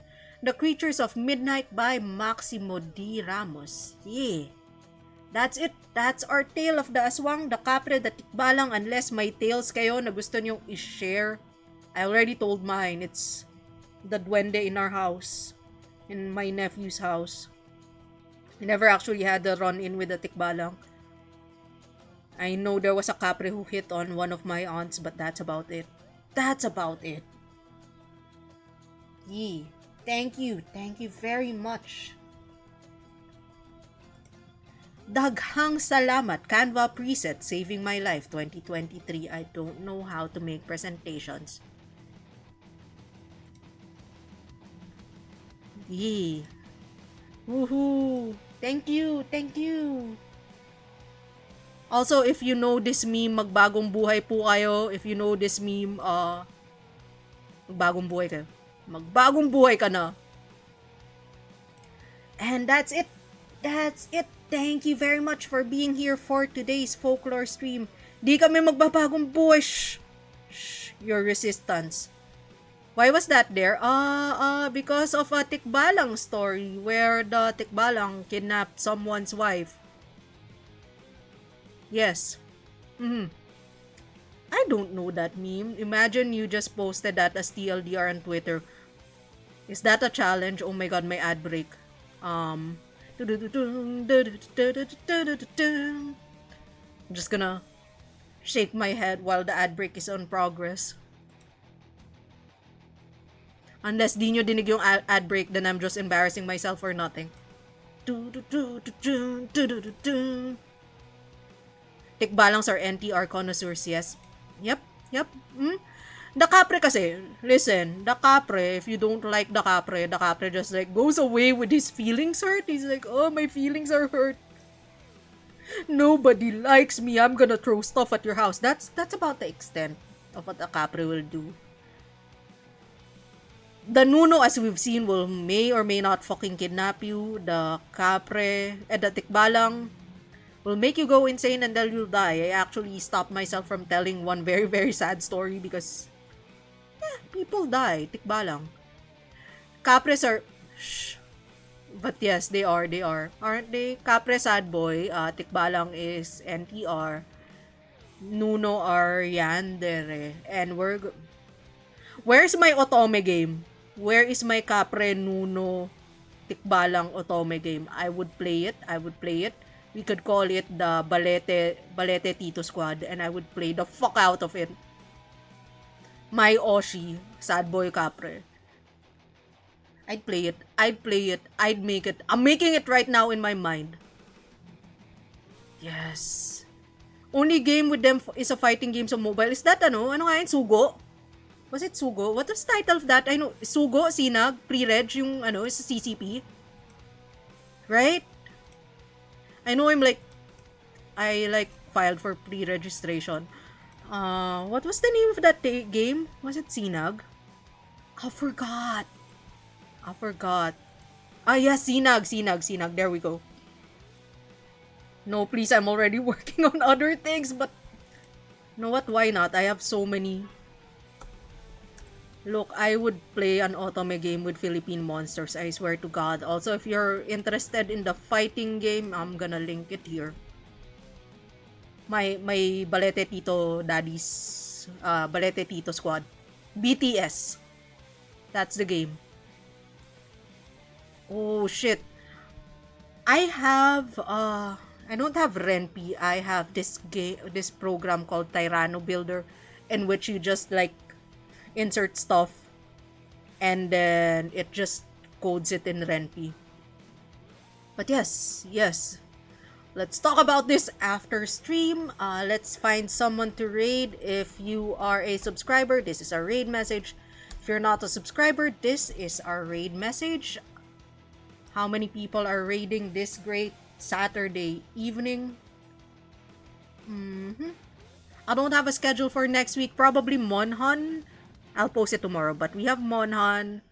The Creatures of Midnight by Maximo D. Ramos. Yeah. That's it. That's our tale of the aswang, the kapre, the tikbalang. Unless may tales kayo na gusto nyong i-share. I already told mine. It's the duende in our house. In my nephew's house. I never actually had a run-in with the tikbalang. I know there was a kapre who hit on one of my aunts, but that's about it. That's about it. Yee. Thank you. Thank you very much. Daghang salamat, Canva preset, saving my life 2023. I don't know how to make presentations. Yee. Woohoo. Thank you. Also, if you know this meme, magbagong buhay po kayo. If you know this meme, magbagong buhay kayo. Magbagong buhay ka na. And that's it. Thank you very much for being here for today's folklore stream. Di kami magbabagong buhay. Shh. Your resistance. Why was that there? Because of a Tikbalang story where the Tikbalang kidnapped someone's wife. Yes. I don't know that meme. Imagine you just posted that as TLDR on Twitter. Is that a challenge? Oh my god, my ad break. I'm just gonna shake my head while the ad break is on progress. Unless di nyo dinig yung ad break, then I'm just embarrassing myself for nothing. Tikbalangs are NTR connoisseurs, yes. Yep. The Kapre kasi, listen, the Kapre, if you don't like the Kapre just like goes away with his feelings hurt. He's like, oh, my feelings are hurt. Nobody likes me. I'm gonna throw stuff at your house. That's about the extent of what a Kapre will do. The Nuno, as we've seen, may or may not fucking kidnap you. The Kapre, the Tikbalang will make you go insane and then you'll die. I actually stopped myself from telling one very, very sad story because, people die. Tikbalang. Kapres are, shh. But yes, they are. Aren't they? Kapre, sad boy. Tikbalang is NTR. Nuno are Yandere. And where's my Otome game? Where is my Kapre, Nuno, Tikbalang Otome game? I would play it. We could call it the Balete Tito Squad, and I would play the fuck out of it. My Oshi, Sad Boy Kapre. I'd play it. I'd play it. I'd make it. I'm making it right now in my mind. Yes. Only game with them is a fighting game sa mobile. Is that ano? Ano nga yun? Sugo? Was it Sugo? What was the title of that? I know. Sugo, Sinag, pre-reg, yung ano, sa CCP. Right? I know I like filed for pre-registration. What was the name of that game? Was it Sinag? I forgot. Ah, yeah, Sinag. There we go. No, please, I'm already working on other things, but you know what? Why not? I have so many. Look, I would play an otome game with Philippine monsters, I swear to God. Also, if you're interested in the fighting game, I'm gonna link it here. My Balete Tito daddies, Balete Tito squad. BTS. That's the game. Oh, shit. I don't have Renpi. I have this program called Tyranno Builder, in which you just like insert stuff and then it just codes it in Renpi. But yes. Let's talk about this after stream. Let's find someone to raid. If you are a subscriber, this is our raid message. If you're not a subscriber, this is our raid message. How many people are raiding this great Saturday evening? I don't have a schedule for next week. Probably Monhan. I'll post it tomorrow. But we have Monhan.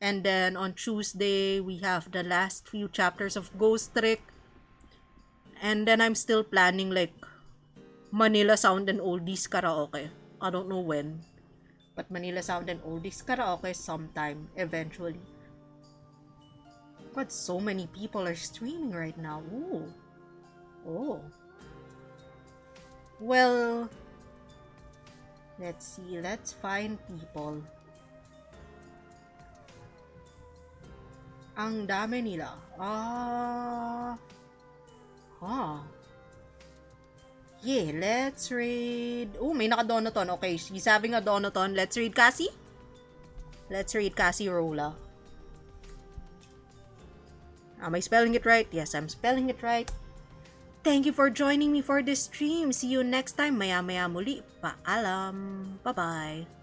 And then on Tuesday, we have the last few chapters of Ghost Trick. And then I'm still planning like Manila Sound and Oldies Karaoke. I don't know when. But Manila Sound and Oldies Karaoke sometime eventually. God, so many people are streaming right now. Ooh. Oh. Well, let's see. Let's find people. Ang dami nila. Yeah, let's raid. Oh, may naka-Donaton. Okay, she's having a Donaton. Let's raid Cassie. Let's raid Cassie Rola. Am I spelling it right? Yes, I'm spelling it right. Thank you for joining me for this stream. See you next time. Maya-maya muli. Paalam. Bye-bye.